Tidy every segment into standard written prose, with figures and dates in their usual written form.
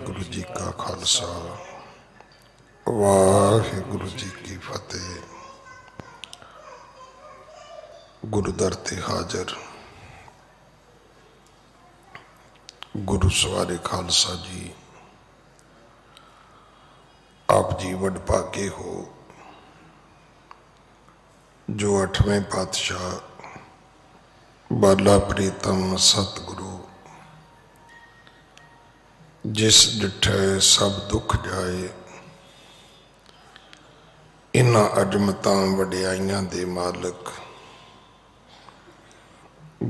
वाहिगुरु जी का खालसा वाहिगुरु जी की फतेह। गुरुदर ते हाजर गुरु सवारे खालसा जी, आप जी वडभागे हो जो 8वें पातशाह बाला प्रीतम सतगुरु जिस डिठे सब दुख जाए, इन्हां अजमतां वडियाइयां दे मालिक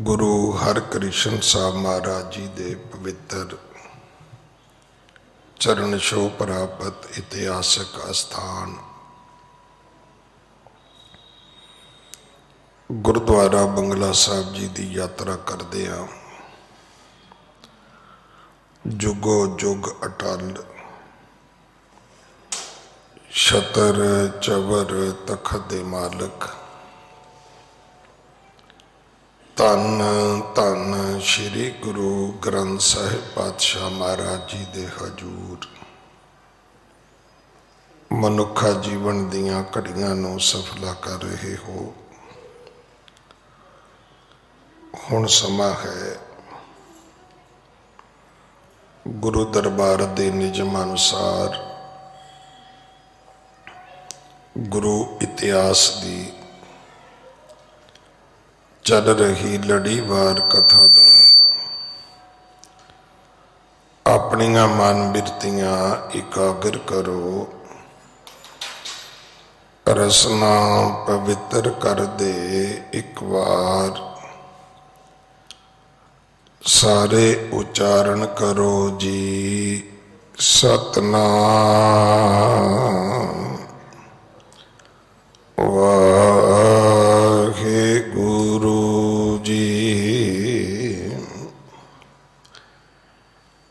गुरु हरकृष्ण साहब महाराज जी दे पवित्र चरण छो प्राप्त इतिहासक अस्थान गुरुद्वारा बंगला साहब जी की यात्रा करते हैं। जुगो जुग अटल छतर चवर तखत दे मालिक धन धन श्री गुरु ग्रंथ साहिब पातशाह महाराज जी दे हजूर मनुखा जीवन दियां घड़ियां नूं सफला कर रहे हो। हुण समा है गुरु दरबार दे नियम अनुसार गुरु इतिहास दी चल रही लड़ीवार कथा दा अपनियां मन बिरतियां एकाग्र करो, रसना पवित्र कर दे एक बार, सारे उच्चारण करो जी सतनाम वाहिगुरु जी।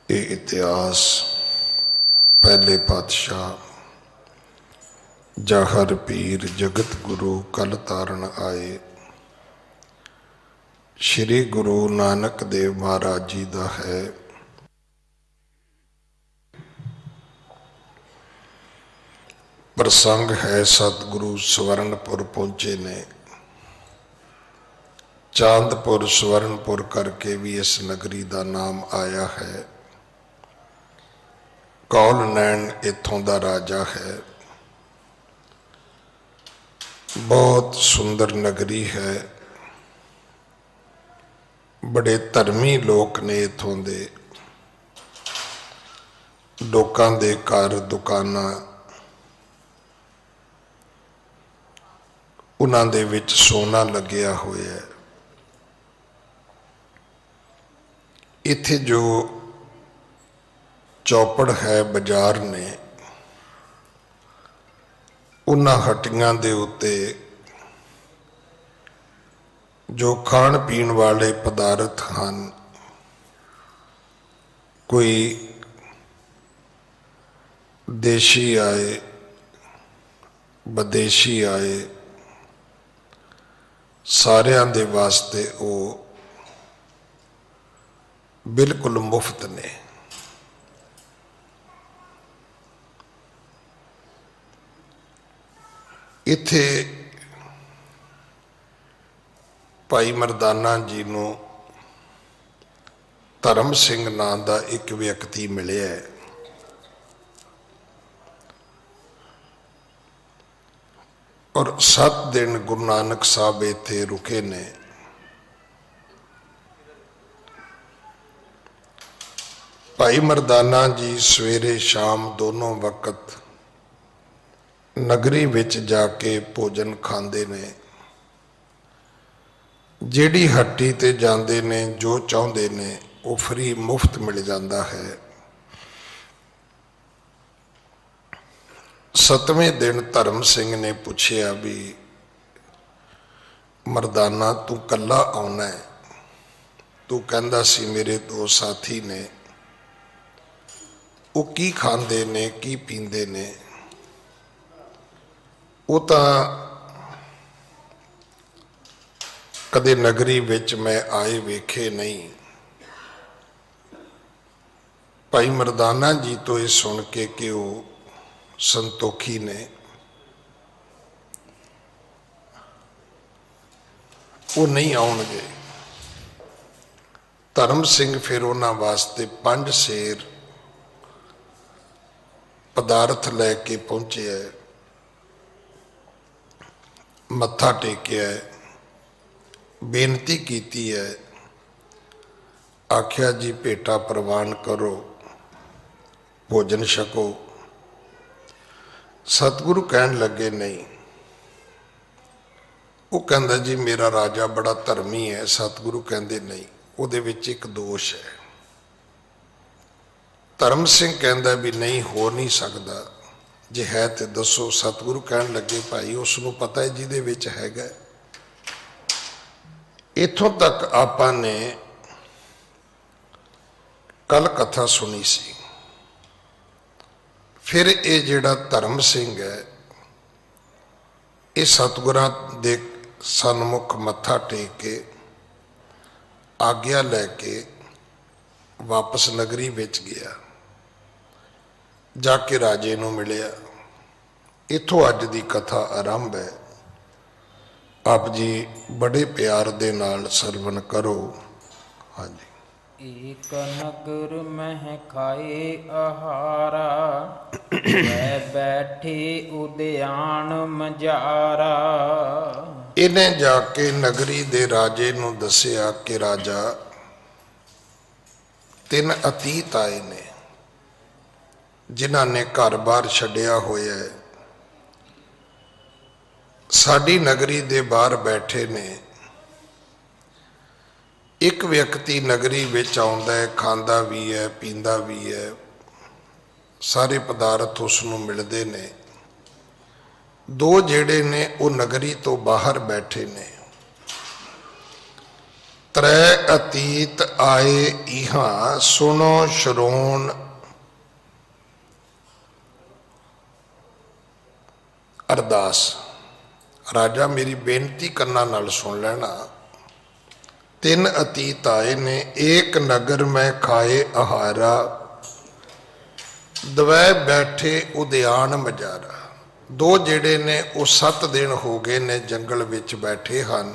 ये इतिहास पहले पातशाह जाहर पीर जगत गुरु कल तारण आए श्री गुरु नानक देव महाराज जी का है। प्रसंग है सतगुरु सवरणपुर पहुंचे ने। चांदपुर सवरणपुर करके भी इस नगरी का नाम आया है। कौल नैन इथों का राजा है। बहुत सुंदर नगरी है। बड़े धर्मी लोग ने इथों दे। लोकां दे घर दुकानां उन्हां दे विच सोना लग्या होया है। इत्थे जो चौपड़ है बाजार ने, उन्हां हट्टियां दे उत्ते जो खाण पीण वाले पदार्थ हैं, कोई देशी आए विदेशी आए, सारियां दे वास्ते वो बिल्कुल मुफ्त ने। इत्थे भाई मरदाना जी नूं धर्म सिंह नाम का एक व्यक्ति मिलिया है। और 7 दिन गुरु नानक साहब इत्थे रुके ने। भाई मरदाना जी सवेरे शाम दोनों वक्त नगरी विच जाके भोजन खांदे ने। जिहड़ी हट्टी ते जांदे ने जो चाहुंदे ने वो फ्री मुफ्त मिल जाता है। 7वें दिन धर्म सिंह ने पूछया भी मरदाना तू कला आना है? तू कहंदा सी मेरे 2 साथी ने, वो की खांदे ने की पींदे ने? वो तां कदे नगरी विच मैं आए वेखे नहीं, भाई मरदाना जी तो ये सुन के कि वो संतोखी ने, वो नहीं आउणगे। धर्म सिंह फिर उन्हां वास्ते 5 शेर पदार्थ लैके पहुंचे है, मत्था टेकिया है, बेनती कीती है, आख्या जी भेटा प्रवान करो, भोजन छको। सतगुरु कहन लगे नहीं। वो कहंदा जी मेरा राजा बड़ा धर्मी है। सतगुरु कहंदे नहीं, उहदे विच एक दोष है। धर्म सिंह कहंदा भी नहीं, हो नहीं सकता, जे है तो दसो। सतगुरु कहन लगे भाई उसनूं पता है जिहदे विच हैगा। इत्थों तक आपां ने कल कथा सुनी सी। फिर ये जिहड़ा धर्म सिंह है, ये सतगुरां दे सन्मुख मत्था टेक के आग्या लैके वापस नगरी विच गया, जाके राजे नूं मिलिया। इत्थों अज दी कथा आरंभ है। आप जी बड़े प्यार दे नाल सरवण करो। हाँ जी। एक नगर मह खाए आहारा, वह बैठे उद्यान मजारा। इन्हें जाके नगरी दे राजे नूं दसिया कि राजा 3 अतीत आए ने, जिन्हां ने घर बार छड्डिया होया है, साडी नगरी दे बाहर बैठे ने। एक व्यक्ति नगरी विच आउंदा है, खांदा भी है, पींदा भी है, सारे पदार्थ उसनूं मिलदे ने। 2 जिहड़े ने वो नगरी तो बाहर बैठे ने। 3 अतीत आए इहां, सुनो शरोण अरदास। राजा मेरी बेनती करना नाल सुन लेना। 3 अतीत आए ने, एक नगर में खाए आहारा, दवै बैठे उद्यान मजारा। 2 जिहड़े ने वो 7 दिन हो गए ने जंगल विच बैठे हन।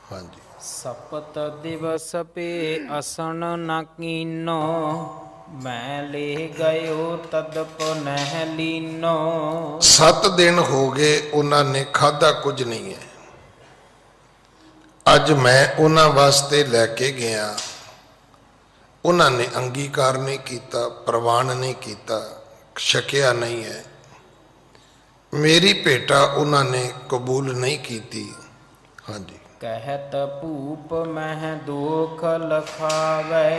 हाँ जी। सपत दिवस पे असन न कीनो, मैं ले गयो तदप नह लीनो। 7 दिन हो गए उन्होंने खाधा कुछ नहीं है। अज मैं उन्हां वास्ते लैके गया, उन्होंने अंगीकार नहीं किया, प्रवान नहीं किया, छकिया नहीं है। मेरी भेटा उन्होंने कबूल नहीं की। हाँ जी। कहत भूप मह दुख लखावे,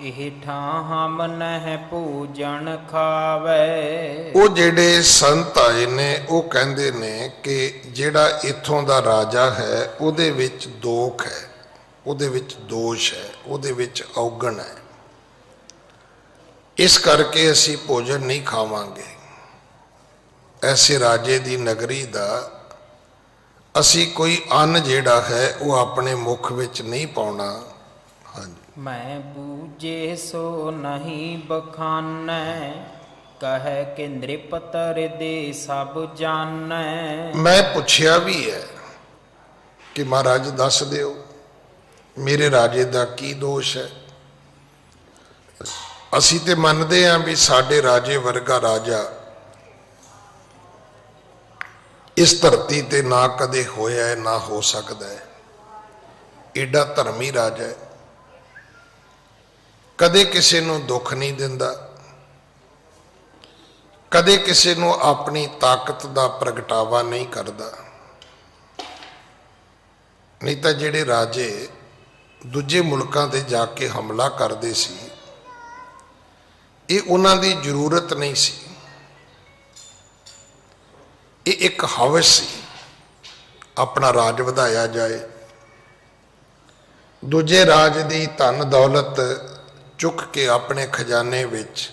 इह ठाम नह भोजन खावे। वो जिहड़े संत आए ने वो कहंदे ने कि जिहड़ा इत्थों दा राजा है उहदे विच दोख है, उहदे विच दोष है, उहदे विच औगण है। इस करके असी भोजन नहीं खावांगे। ऐसे राजे दी नगरी दा असी कोई अन्न जिहड़ा है वो अपने मुख विच नहीं पाउणा। हाँ जी। मैं पूजे सो नहीं बखानै, कह के नृपतर दे सब जानै। मैं पुछया भी है कि महाराज दस दिओ मेरे राजे दा की दोष है। असी ते मनदे हां भी साडे राजे वर्गा राजा इस धरती ते ना कदे होया है ना हो सकता है। एडा धर्मी राजा है, कदे किसी नूं दुख नहीं दिंदा, कदे किसी नूं अपनी ताकत दा प्रगटावा नहीं करदा। नहीं तो जिहड़े राजे दूजे मुल्कां ते जाके हमला करदे सी, ये उन्हां दी जरूरत नहीं सी, ये एक हवस सी अपना राज वधाया जाए, दूजे राज दी धन दौलत चुक के अपने खजाने विच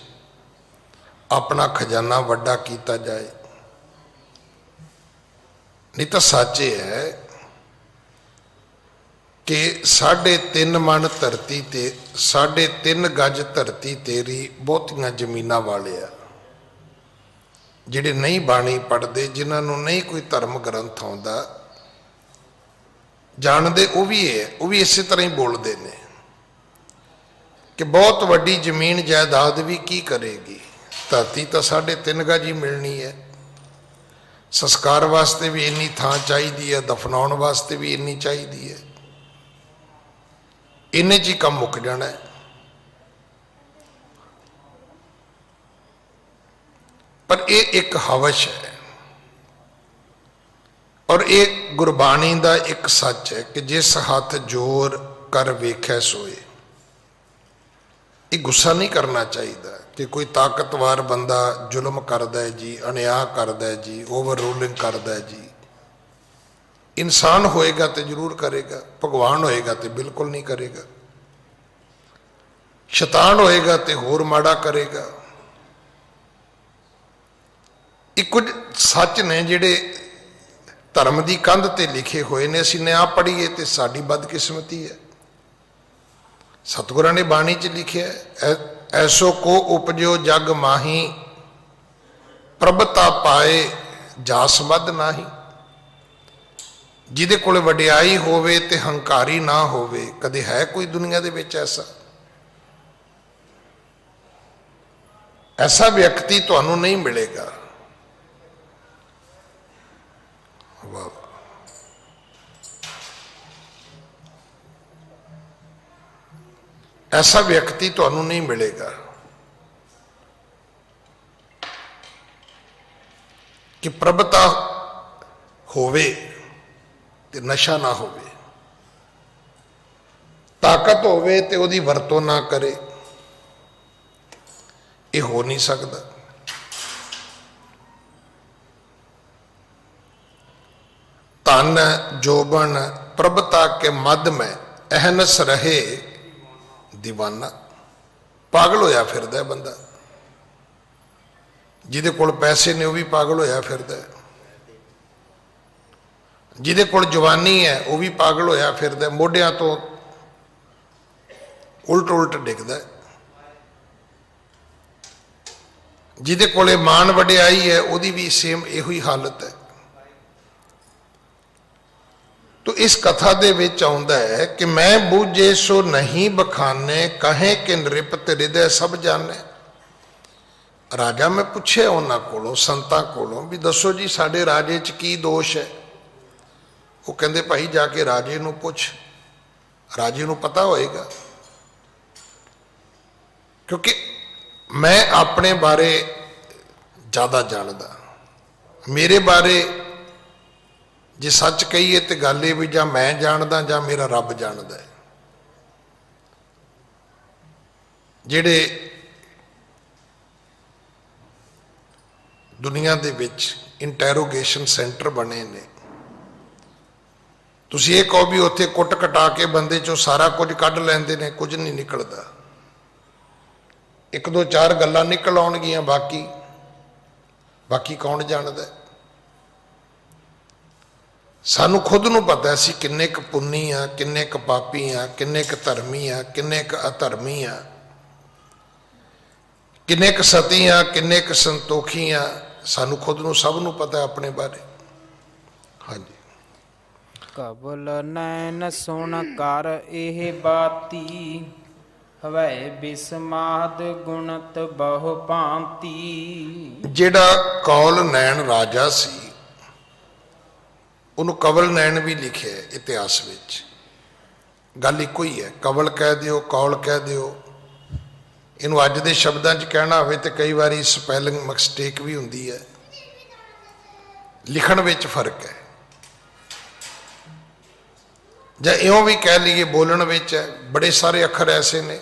अपना खजाना वड्डा कीता जाए। नहीं तो सच है कि 3.5 मन धरती ते 3.5 गज धरती तेरी बहुतियां जमीनां वाले आ जिहड़े नहीं बाणी पढ़ते, जिन्होंने नहीं कोई धर्म ग्रंथ आउंदा जानते, वो भी इस तरह ही बोलते हैं कि बहुत वड्डी जमीन जायदाद भी की करेगी, धरती तो 3.5 गज ही मिलनी है, संस्कार वास्ते भी इन्नी थां चाहिए है, दफनाउण वास्ते भी इन्नी चाहिए है, इन्ने च ही कम मुक जाना है। पर यह एक हवश है और एक गुरबाणी का एक सच है कि जिस हाथ जोर कर वेखै सोए। ये गुस्सा नहीं करना चाहिए कि कोई ताकतवर बंदा जुल्म करदा है जी, अन्याय करदा है जी, ओवर रूलिंग करदा है जी। इंसान होएगा तो जरूर करेगा, भगवान होएगा तो बिल्कुल नहीं करेगा, शैतान होएगा तो होर माड़ा करेगा। ये कुछ सच ने जिहड़े धर्म की कंध ते लिखे हुए ने, असीं ना पढ़ीए तो साडी बदकिस्मती है। सतगुरां ने बाणी च लिखिया ऐसो को उपजो जग माही, प्रभता पाए जास मद नाही। जिहदे कोल वडियाई होवे ते हंकारी ना होवे, कदे है कोई दुनिया दे विच ऐसा व्यक्ति तुहानूं नहीं मिलेगा। वाह, ऐसा व्यक्ति तुहानूं नहीं मिलेगा कि प्रभता होवे ते नशा ना होवे, ताकत होवे ते ओदी वरतों ना करे। ये हो नहीं सकता। धन जोबन प्रभता के मद में अहनस रहे दीवाना। पागल होया फिरदा बंदा, जिहदे कोल पैसे ने वह भी पागल होया फिरदा, जिहदे कोल जवानी है वह भी पागल होया फिरदा, मोढियां तो उल्ट उल्ट डिगदा। जिहदे कोले मान वडियाई है वही भी सेम इहो ही हालत है। तो इस कथा दे विच आउंदा है कि मैं बूझे सो नहीं बखाने, कहे कि नृपत हृदय सब जाने। राजा मैं पूछे उन्हां कोलों, संतां कोलों भी दसो जी साडे राजे च की दोष है। वो कहंदे भाई जाके राजे नूं पुछ, राजे नूं पता होएगा, क्योंकि मैं अपने बारे ज़्यादा जानदा। मेरे बारे जे सच कहीए तो गल ये भी जां मैं जानदा जां मेरा रब जानदा है। जिहड़े दुनिया दे विच इंटैरोगेशन सेंटर बने ने, तुसीं ये कहो भी उत्थे कुट कटा के बंदे चों सारा कुछ कढ लैंदे ने, कुछ नहीं निकलदा। एक दो चार गल्लां निकल आउणगियां, बाकी कौन जानदा है। सानू खुद नूं पता है असीं किन्ने क पुन्नी आ, किन्ने क पापी आ, किन्ने क धर्मी आ, किन्ने क अधर्मी आ, किन्ने क सती आ, किन्ने क संतोखी आ। सानू खुद नूं सब नूं पता है अपने बारे। हाँ जी। कबल नैन सुन कर एह बाती, हवै बिस्माद गुणत बहु भांति। जिहड़ा कौल नैन राजा सी उन्होंने कवल नैन भी लिखे इतिहास विच। गल इको ही है, कवल कह दिओ कौल कह दिओ। इनू अज दे शब्दां च कहना होवे तो कई बारी स्पैलिंग मिसटेक भी हुंदी है, लिखण विच फर्क है। जां इउं भी कह लीए बोलण विच है, बड़े सारे अखर ऐसे ने।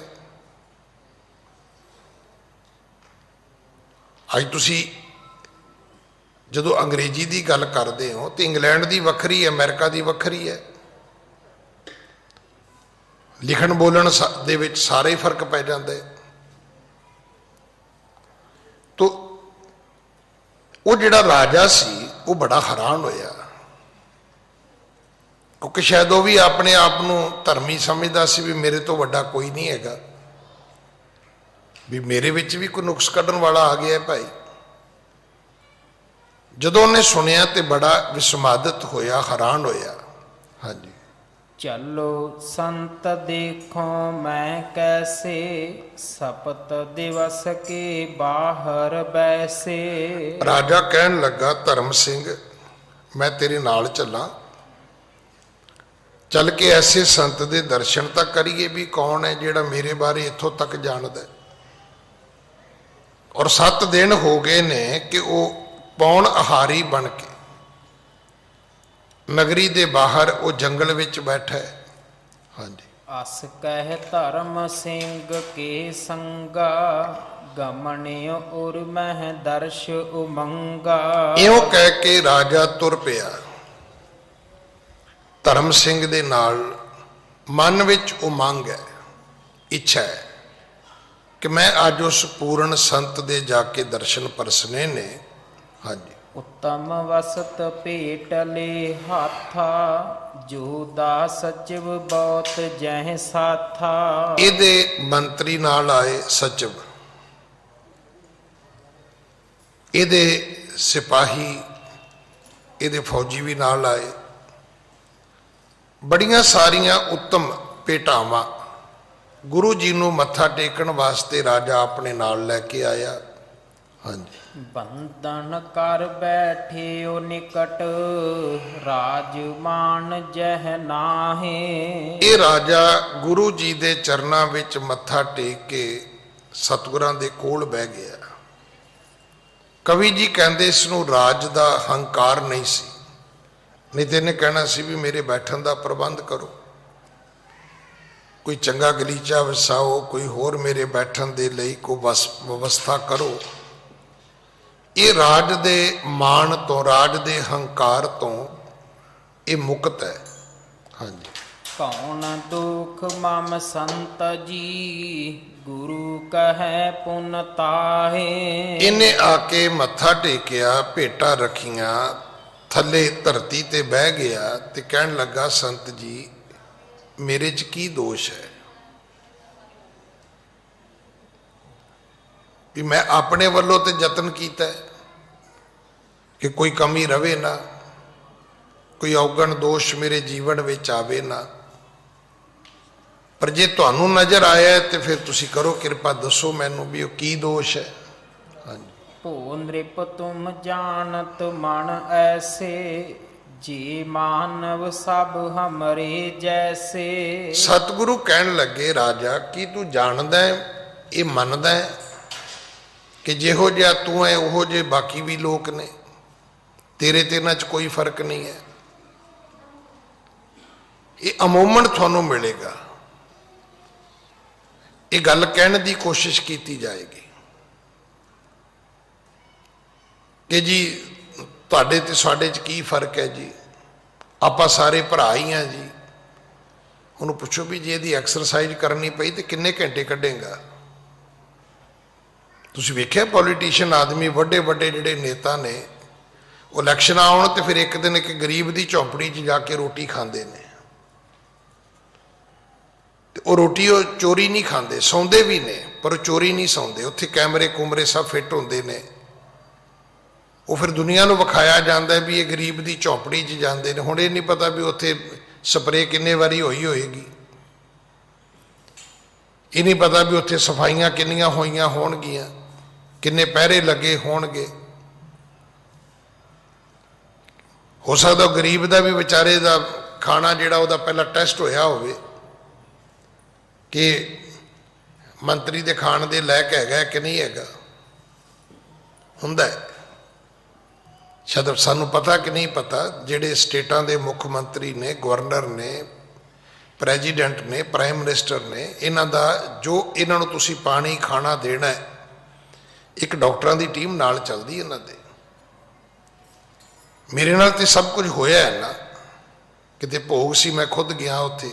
अज तुसीं जदों अंग्रेजी की गल करते हो तो इंग्लैंड की वक्री है, अमेरिका की वक्री है। लिखण बोलण दे विच सारे ही फर्क पै जाता है। तो वो जिहड़ा राजा सी वो बड़ा हैरान होया, क्योंकि शायद वो भी अपने आप को धर्मी समझदा सी भी मेरे तो वड्डा कोई नहीं हैगा, भी मेरे विच भी कोई नुक्स कढ़न वाला आ गया है भाई। जदों उन्हें सुनिया तो बड़ा विस्मादित होया, हैरान होया। हाँ जी। चलो संत देखो मैं कैसे, सपत दिवस के बाहर बैसे। राजा कहन लगा, धर्म सिंह मैं तेरे नाल चला, चल के ऐसे संत दे दर्शन तक करिए भी कौन है जिहड़ा मेरे बारे इत्थों तक जानदा है। और 7 दिन हो गए ने कि वो पौन आहारी बन के नगरी दे बाहर वो जंगल विच बैठा है। हाँ जी। अस कह धर्म सिंह के संगा, गमनियो उर मह दर्श उमंगा। इउं कह के राजा तुर पिया। धर्म सिंह दे नाल मन विच उमंग है, इच्छा है कि मैं अज उस पूर्ण संत दे जाके दर्शन परसने ने। हाँ जी। उत्तम वसत पेट ले हाथा, जो दास सचिव बहुत जह साथा। इहदे मंत्री नाल आए सचिव, इहदे सिपाही, इहदे फौजी भी नाल आए। बड़ियां सारियां उत्तम भेटावां गुरु जी नूं मत्था टेकण वास्ते राजा अपने नाल लैके आया। हाँ जी। बंधन कर बैठे ओ निकट, राजमान जह नाहे। ये राजा गुरु जी दे चरनां विच मत्था टेक के सतगुरां दे कोल बह गया। कवि जी कहंदे इसनूं राज दा हंकार नहीं सी, नहीं तो इन्हें कहना सी भी मेरे बैठन का प्रबंध करो, कोई चंगा गलीचा वसाओ, कोई होर मेरे बैठन दे लई कोई व्यवस्था करो। ये राज दे मान तो, राज दे हंकार तो ये मुक्त है। हाँ जी। कौन दुख मम संत जी, गुरु कहे पुन ताहे। इन्हें आके मत्था टेकिया, भेटा रखियां, थले धरती ते बह गया ते कहन लगा संत जी मेरे च की दोष है कि मैं अपने वालों ते जतन कीता है कि कोई कमी रवे ना, कोई औगण दोष मेरे जीवन विच आवे ना, पर जे तुहानू नज़र आया है तो फिर तुसी करो कृपा, दसो मैनू भी की दोष है। हाँ जी। भो नृप तुम जानत मन ऐसे, जी मानव सब हमरे जैसे। सतगुरु कहन लगे राजा की तू जानदा है, ये मनदा है कि जिहो जिहा तू है उहो जे बाकी भी लोग ने, तेरे ते इन्हां च कोई फर्क नहीं है। ये अमूमन थानू मिलेगा। ये गल कहने की कोशिश की जाएगी कि जी तुहाडे ते साडे च की फर्क है जी, आपां सारे भरा ही हैं जी। उन्होंने पूछो भी जे यदि एक्सरसाइज करनी पई तो किन्ने घंटे कढ़ेगा। तुसीं वेख्या पॉलीटिशियन आदमी वड्डे वड्डे जिहड़े नेता ने वो इलैक्शन आउण तो फिर एक दिन एक गरीब की झोंपड़ी च जाके रोटी खांदे ने, वो रोटी वो चोरी नहीं खाते, सौंदे भी ने पर चोरी नहीं सौंदे। उत्थे कैमरे कुमरे सब फिट होंदे ने, वो फिर दुनिया को विखाया जाता है भी ये गरीब की झोंपड़ी च जाते हैं। हुण ये नहीं पता भी उत्थे स्प्रे किन्ने वारी होई होएगी, ये नहीं पता भी उत्थे सफाइयां किन्नियां होईयां होणगियां, किन्ने पहरे लगे होणगे। हो सकता गरीब का भी बेचारे का खाना जिहड़ा उहदा पहला टेस्ट होया होवे कि मंत्री दे खाण दे लायक हैगा कि नहीं हैगा, हुंदा है। शायद सानू पता कि नहीं पता, जिहड़े स्टेटां दे मुख मंत्री ने, गवर्नर ने, प्रेजिडेंट ने, प्राइम मिनिस्टर ने, इन्हां दा जो इन्हां नूं तुसीं पानी खाना देना है, एक डॉक्टरां दी टीम नाल चलदी इन्हां दे। मेरे नाल ते सब कुछ होया है ना, किते भोग सी मैं खुद गया उत्थे,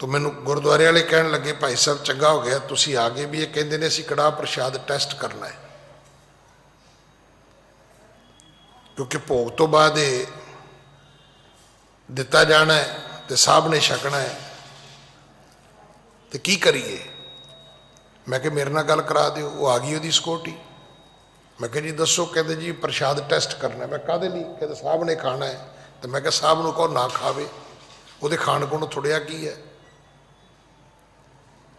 तो मैनू गुरुद्वारे वाले कहन लगे भाई साहब चंगा हो गया तुसीं आ गए, भी ये कहंदे ने असीं कड़ाह प्रशाद टेस्ट करना है, क्योंकि भोग तो बाद ਦਿੱਤਾ ਜਾਣਾ ਹੈ ਤੇ ਸਾਹਿਬ ਨੇ ਛਕਣਾ ਹੈ, ਤੇ ਕੀ ਕਰੀਏ? ਮੈਂ ਕਿਹਾ ਮੇਰੇ ਨਾਲ ਗੱਲ ਕਰਾ ਦਿਓ। ਉਹ ਆ ਗਈ ਉਹਦੀ ਸਿਕਿਉਰਟੀ। ਮੈਂ ਕਿਹਾ ਜੀ ਦੱਸੋ। ਕਹਿੰਦੇ ਜੀ ਪ੍ਰਸ਼ਾਦ ਟੈਸਟ ਕਰਨਾ। ਮੈਂ ਕਾਹਦੇ ਲਈ? ਕਹਿੰਦੇ ਸਾਹਿਬ ਨੇ ਖਾਣਾ ਹੈ। ਤੇ ਮੈਂ ਕਿਹਾ ਸਾਹਿਬ ਨੂੰ ਕਹੋ ਨਾ ਖਾਵੇ, ਉਹਦੇ ਖਾਣ ਕੋਲ ਥੋੜ੍ਹਿਆ ਕੀ ਹੈ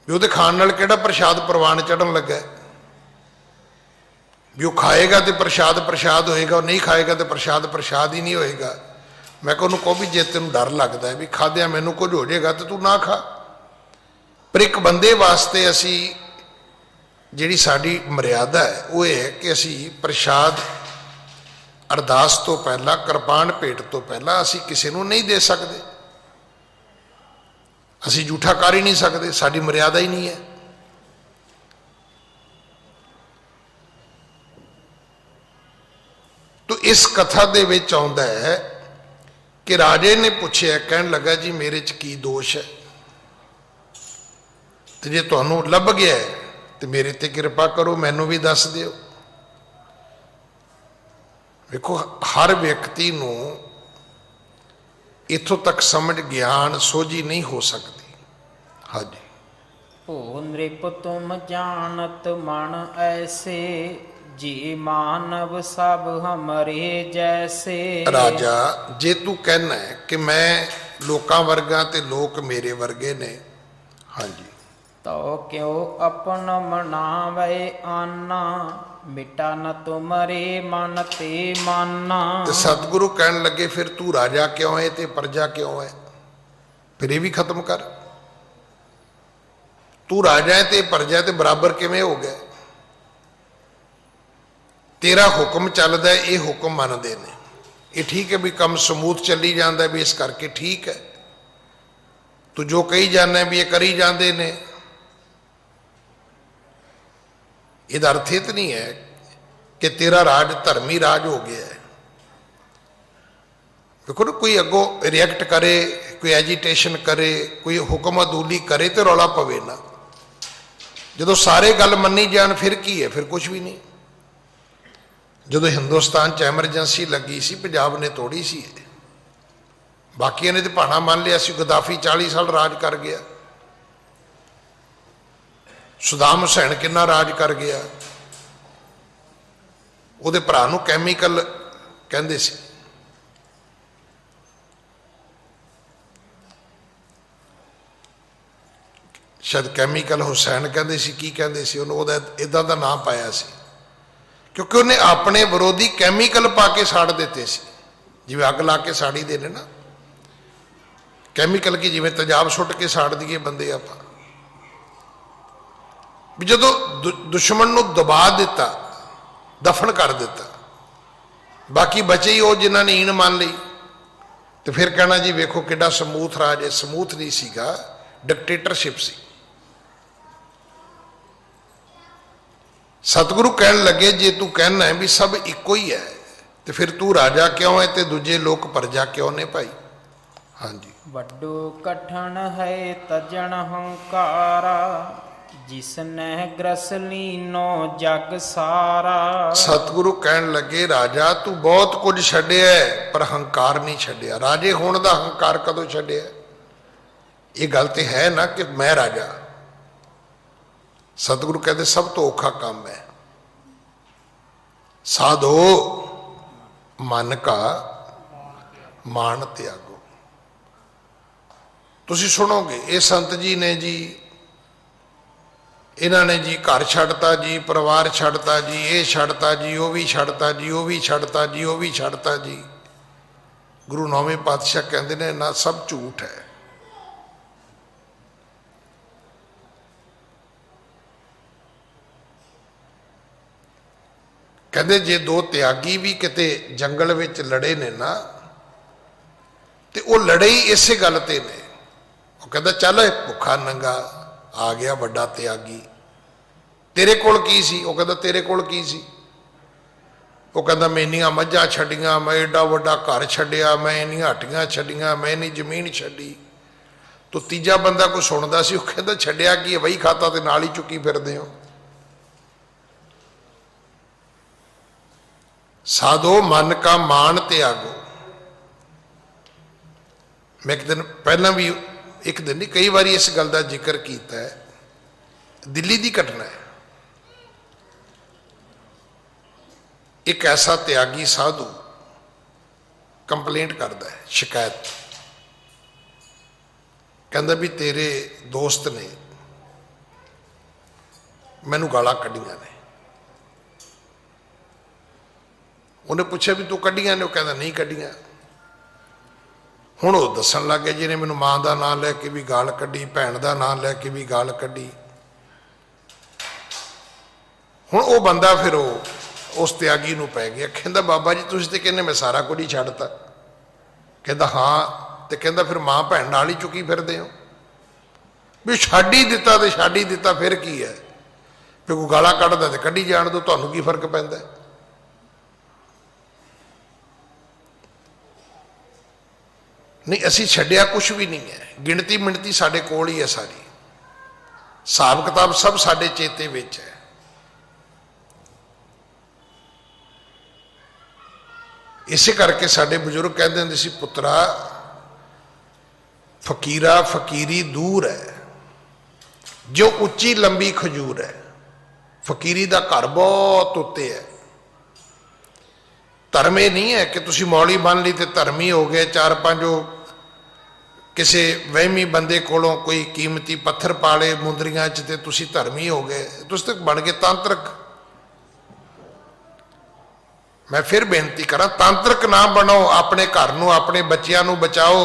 ਵੀ ਉਹਦੇ ਖਾਣ ਨਾਲ ਕਿਹੜਾ ਪ੍ਰਸ਼ਾਦ ਪ੍ਰਵਾਨ ਚੜ੍ਹਨ ਲੱਗਾ ਵੀ ਉਹ ਖਾਏਗਾ ਤੇ ਪ੍ਰਸ਼ਾਦ ਪ੍ਰਸ਼ਾਦ ਹੋਏਗਾ, ਉਹ ਨਹੀਂ ਖਾਏਗਾ ਤੇ ਪ੍ਰਸ਼ਾਦ ਪ੍ਰਸ਼ਾਦ ਹੀ ਨਹੀਂ ਹੋਏਗਾ। ਮੈਂ ਕਿਹਾ ਉਹਨੂੰ ਕਹੋ ਵੀ ਜੇ ਤੈਨੂੰ ਡਰ ਲੱਗਦਾ ਹੈ ਵੀ ਖਾਦਿਆਂ ਮੈਨੂੰ ਕੁਝ ਹੋ ਜਾਏਗਾ ਤੇ ਤੂੰ ਨਾ ਖਾ। ਪਰ ਇੱਕ ਬੰਦੇ ਵਾਸਤੇ ਅਸੀਂ ਜਿਹੜੀ ਸਾਡੀ ਮਰਿਆਦਾ ਹੈ ਉਹ ਇਹ ਹੈ ਕਿ ਅਸੀਂ ਪ੍ਰਸ਼ਾਦ ਅਰਦਾਸ ਤੋਂ ਪਹਿਲਾਂ, ਕਿਰਪਾਨ ਭੇਟ ਤੋਂ ਪਹਿਲਾਂ ਅਸੀਂ ਕਿਸੇ ਨੂੰ ਨਹੀਂ ਦੇ ਸਕਦੇ। ਅਸੀਂ ਝੂਠਾ ਕਰ ਹੀ ਨਹੀਂ ਸਕਦੇ, ਸਾਡੀ ਮਰਿਆਦਾ ਹੀ ਨਹੀਂ ਹੈ। ਤੋ ਇਸ ਕਥਾ ਦੇ ਵਿੱਚ ਆਉਂਦਾ ਹੈ ਕਿ ਰਾਜੇ ਨੇ ਪੁੱਛਿਆ, ਕਹਿਣ ਲੱਗਾ ਜੀ ਮੇਰੇ 'ਚ ਕੀ ਦੋਸ਼ ਹੈ, ਤੇ ਜੇ ਤੁਹਾਨੂੰ ਲੱਭ ਗਿਆ ਤੇ ਮੇਰੇ ਤੇ ਕਿਰਪਾ ਕਰੋ, ਮੈਨੂੰ ਵੀ ਦੱਸ ਦਿਓ। ਵੇਖੋ ਹਰ ਵਿਅਕਤੀ ਨੂੰ ਇੱਥੋਂ ਤੱਕ ਸਮਝ ਗਿਆਨ ਸੋਝੀ ਨਹੀਂ ਹੋ ਸਕਦੀ। ਹਾਂਜੀ। ਭੋ ਨ੍ਰਿਪ ਤੁਮ ਜਾਣਤ ਮਨ ਐਸੇ, ਜੀ ਮਾਨਵ ਸਭ ਹਮਰੇ ਜੈਸੇ। ਰਾਜਾ ਜੇ ਤੂੰ ਕਹਿਣਾ ਹੈ ਕਿ ਮੈਂ ਲੋਕਾਂ ਵਰਗਾ ਤੇ ਲੋਕ ਮੇਰੇ ਵਰਗੇ ਨੇ, ਹਾਂਜੀ, ਤੋ ਕਿਉ ਆਪਨ ਮਨਾਵੇ ਆਨਾ, ਮਿਟਾ ਨ ਤੁਮਰੇ ਮਨ ਤੇ ਮਾਨਾ। ਤੇ ਸਤਿਗੁਰੂ ਕਹਿਣ ਲੱਗੇ ਫਿਰ ਤੂੰ ਰਾਜਾ ਕਿਉਂ ਹੈ ਤੇ ਪ੍ਰਜਾ ਕਿਉਂ ਹੈ? ਫਿਰ ਇਹ ਵੀ ਖਤਮ ਕਰ। ਤੂੰ ਰਾਜਾ ਹੈ ਤੇ ਪ੍ਰਜਾ ਤੇ ਬਰਾਬਰ ਕਿਵੇਂ ਹੋ ਗਿਆ? ਤੇਰਾ ਹੁਕਮ ਚੱਲਦਾ, ਇਹ ਹੁਕਮ ਮੰਨਦੇ ਨੇ। ਇਹ ਠੀਕ ਹੈ ਵੀ ਕੰਮ ਸਮੂਥ ਚੱਲੀ ਜਾਂਦਾ ਵੀ ਇਸ ਕਰਕੇ ਠੀਕ ਹੈ। ਤੂੰ ਜੋ ਕਹੀ ਜਾਂਦਾ ਵੀ ਇਹ ਕਰੀ ਜਾਂਦੇ ਨੇ, ਇਹਦਾ ਅਰਥ ਇਹ ਤਾਂ ਨਹੀਂ ਹੈ ਕਿ ਤੇਰਾ ਰਾਜ ਧਰਮੀ ਰਾਜ ਹੋ ਗਿਆ ਹੈ। ਵੇਖੋ ਨਾ, ਕੋਈ ਅੱਗੋਂ ਰਿਐਕਟ ਕਰੇ, ਕੋਈ ਐਜੀਟੇਸ਼ਨ ਕਰੇ, ਕੋਈ ਹੁਕਮ ਅਦੂਲੀ ਕਰੇ ਤੇ ਰੌਲਾ ਪਵੇ ਨਾ। ਜਦੋਂ ਸਾਰੇ ਗੱਲ ਮੰਨੀ ਜਾਣ ਫਿਰ ਕੀ ਹੈ? ਫਿਰ ਕੁਝ ਵੀ ਨਹੀਂ। ਜਦੋਂ ਹਿੰਦੁਸਤਾਨ 'ਚ ਐਮਰਜੈਂਸੀ ਲੱਗੀ ਸੀ, ਪੰਜਾਬ ਨੇ ਤੋੜੀ ਸੀ, ਬਾਕੀਆਂ ਨੇ ਤੇ ਭਾਣਾ ਮੰਨ ਲਿਆ ਸੀ। ਗਦਾਫੀ 40 ਸਾਲ ਰਾਜ ਕਰ ਗਿਆ, ਸੁਦਾਮ ਹੁਸੈਨ ਕਿੰਨਾ ਰਾਜ ਕਰ ਗਿਆ। ਉਹਦੇ ਭਰਾ ਨੂੰ ਕੈਮੀਕਲ ਕਹਿੰਦੇ ਸੀ। ਸ਼ਾਇਦ ਕੈਮੀਕਲ ਹੁਸੈਨ ਕਹਿੰਦੇ ਸੀ, ਕੀ ਕਹਿੰਦੇ ਸੀ ਉਹਨੂੰ, ਉਹਦਾ ਇਦਾਂ ਦਾ ਨਾਮ ਪਾਇਆ ਸੀ ਕਿਉਂਕਿ ਉਹਨੇ ਆਪਣੇ ਵਿਰੋਧੀ ਕੈਮੀਕਲ ਪਾ ਕੇ ਸਾੜ ਦਿੱਤੇ ਸੀ। ਜਿਵੇਂ ਅੱਗ ਲਾ ਕੇ ਸਾੜੀ ਦੇ ਨੇ ਨਾ, ਕੈਮੀਕਲ ਕੀ, ਜਿਵੇਂ ਤੇਜ਼ਾਬ ਸੁੱਟ ਕੇ ਸਾੜ ਦਈਏ ਬੰਦੇ ਆਪਾਂ। ਵੀ ਜਦੋਂ ਦੁਸ਼ਮਣ ਨੂੰ ਦਬਾ ਦਿੱਤਾ, ਦਫਨ ਕਰ ਦਿੱਤਾ, ਬਾਕੀ ਬਚੇ ਹੀ ਉਹ ਜਿਨ੍ਹਾਂ ਨੇ ਈਨ ਮੰਨ ਲਈ, ਤੇ ਫਿਰ ਕਹਿਣਾ ਜੀ ਵੇਖੋ ਕਿੱਡਾ ਸਮੂਥ ਰਾਜ ਹੈ। ਸਮੂਥ ਨਹੀਂ ਸੀਗਾ, ਡਿਕਟੇਟਰਸ਼ਿਪ ਸੀ। ਸਤਿਗੁਰੂ ਕਹਿਣ ਲੱਗੇ ਜੇ ਤੂੰ ਕਹਿਣਾ ਹੈ ਵੀ ਸਭ ਇੱਕੋ ਹੀ ਹੈ ਤੇ ਫਿਰ ਤੂੰ ਰਾਜਾ ਕਿਉਂ ਹੈ ਤੇ ਦੂਜੇ ਲੋਕ ਪ੍ਰਜਾ ਕਿਉਂ ਨੇ ਭਾਈ? ਹਾਂਜੀ। ਵੱਡੋ ਕਠਨ ਹੈ ਤਜਣ ਹੰਕਾਰਾ, ਜਿਸਨੇ ਗ੍ਰਸ ਲੀਨੋ ਜਗ ਸਾਰਾ। ਸਤਿਗੁਰੂ ਕਹਿਣ ਲੱਗੇ ਰਾਜਾ ਤੂੰ ਬਹੁਤ ਕੁਝ ਛੱਡਿਆ ਪਰ ਹੰਕਾਰ ਨਹੀਂ ਛੱਡਿਆ। ਰਾਜੇ ਹੋਣ ਦਾ ਹੰਕਾਰ ਕਦੋਂ ਛੱਡਿਆ? ਇਹ ਗੱਲ ਤੇ ਹੈ ਨਾ ਕਿ ਮੈਂ ਰਾਜਾ। ਸਤਿਗੁਰੂ ਕਹਿੰਦੇ ਸਭ ਤੋਂ ਔਖਾ ਕੰਮ ਹੈ ਸਾਧੋ ਮਨ ਕਾ ਮਾਨ ਤਿਆਗੋ। ਤੁਸੀਂ ਸੁਣੋਗੇ ਇਹ ਸੰਤ ਜੀ ਨੇ ਜੀ, ਇਹਨਾਂ ਨੇ ਜੀ ਘਰ ਛੱਡਤਾ ਜੀ, ਪਰਿਵਾਰ ਛੱਡਤਾ ਜੀ, ਇਹ ਛੱਡਤਾ ਜੀ, ਉਹ ਵੀ ਛੱਡਤਾ ਜੀ, ਉਹ ਵੀ ਛੱਡਤਾ ਜੀ, ਉਹ ਵੀ ਛੱਡਤਾ ਜੀ। ਗੁਰੂ ਨੌਵੇਂ ਪਾਤਸ਼ਾਹ ਕਹਿੰਦੇ ਨੇ ਨਾ, ਸਭ ਝੂਠ ਹੈ। ਕਹਿੰਦੇ ਜੇ ਦੋ ਤਿਆਗੀ ਵੀ ਕਿਤੇ ਜੰਗਲ ਵਿੱਚ ਲੜੇ ਨੇ ਨਾ, ਤੇ ਉਹ ਲੜੇ ਹੀ ਇਸੇ ਗੱਲ ਤੇ ਨੇ। ਉਹ ਕਹਿੰਦਾ ਚੱਲ ਭੁੱਖਾ ਨੰਗਾ ਆ ਗਿਆ ਵੱਡਾ ਤਿਆਗੀ, ਤੇਰੇ ਕੋਲ ਕੀ ਸੀ? ਉਹ ਕਹਿੰਦਾ ਤੇਰੇ ਕੋਲ ਕੀ ਸੀ? ਉਹ ਕਹਿੰਦਾ ਮੈਂ ਇੰਨੀਆਂ ਮੱਝਾਂ ਛੱਡੀਆਂ, ਮੈਂ ਏਡਾ ਵੱਡਾ ਘਰ ਛੱਡਿਆ, ਮੈਂ ਇੰਨੀਆਂ ਹੱਟੀਆਂ ਛੱਡੀਆਂ, ਮੈਂ ਇੰਨੀ ਜ਼ਮੀਨ ਛੱਡੀ। ਤੋ ਤੀਜਾ ਬੰਦਾ ਕੋਈ ਸੁਣਦਾ ਸੀ, ਉਹ ਕਹਿੰਦਾ ਛੱਡਿਆ ਕੀ ਹੈ, ਵਹੀ ਖਾਤਾ ਤੇ ਨਾਲ ਹੀ ਚੁੱਕੀ ਫਿਰਦੇ ਹੋ। ਸਾਧੋ ਮਨ ਕਾ ਮਾਨ ਤਿਆਗੋ। मैं एक दिन पहला भी, एक दिन नहीं कई बार इस गल का जिक्र किया है। दिल्ली की घटना है, एक ऐसा त्यागी साधु कंप्लेंट करता है, शिकायत, कहता भी तेरे दोस्त ने मैनू गालां कढ़ियां ने। उन्हें पूछा भी तू कढ़ियां ने? वो कहता नहीं कढ़ियां। हुण वो दसन लग गया जिन्हें मैनू मां का नाम लैके भी गाल कढ़ी, भैन का नाम लैके भी गाल कढ़ी। हुण वो बंदा फिर वो उस त्यागी नूं पै गया, कहता बाबा जी तुसीं ते कहने मैं सारा कुछ ही छड्डता। कहता हाँ, तो कहता फिर मां भैन नाल ही चुकी फिरदे हो भी, छड्ड ही दिता तो छड्ड ही दिता, फिर की है भी कोई गालां कढ़दा तो कढ़ी जाण दो, तुहानूं की फर्क पैंदा। नहीं असीं छड्डिया कुछ भी नहीं है, गिणती मिणती साडे कोल ही है, सारी हिसाब किताब सब साडे चेते विच है। इसे करके साडे बजुर्ग कहते हुंदे सी पुत्रा फकीरा फकीरी दूर है, जो उच्ची लंबी खजूर है। फकीरी का घर बहुत उत्ते है। धर्म ये नहीं है कि तुसी मौली बन ली तो धर्मी हो गए, चार पांचो किसी वहमी बंदे कोलों कोई कीमती पत्थर पाले मुंदरियां च ते तुसी धर्मी हो गए, तुस तो बन गए तांत्रिक। मैं फिर बेनती करा, तांत्रिक ना बनो, अपने घर नूं अपने बच्चों नूं बचाओ।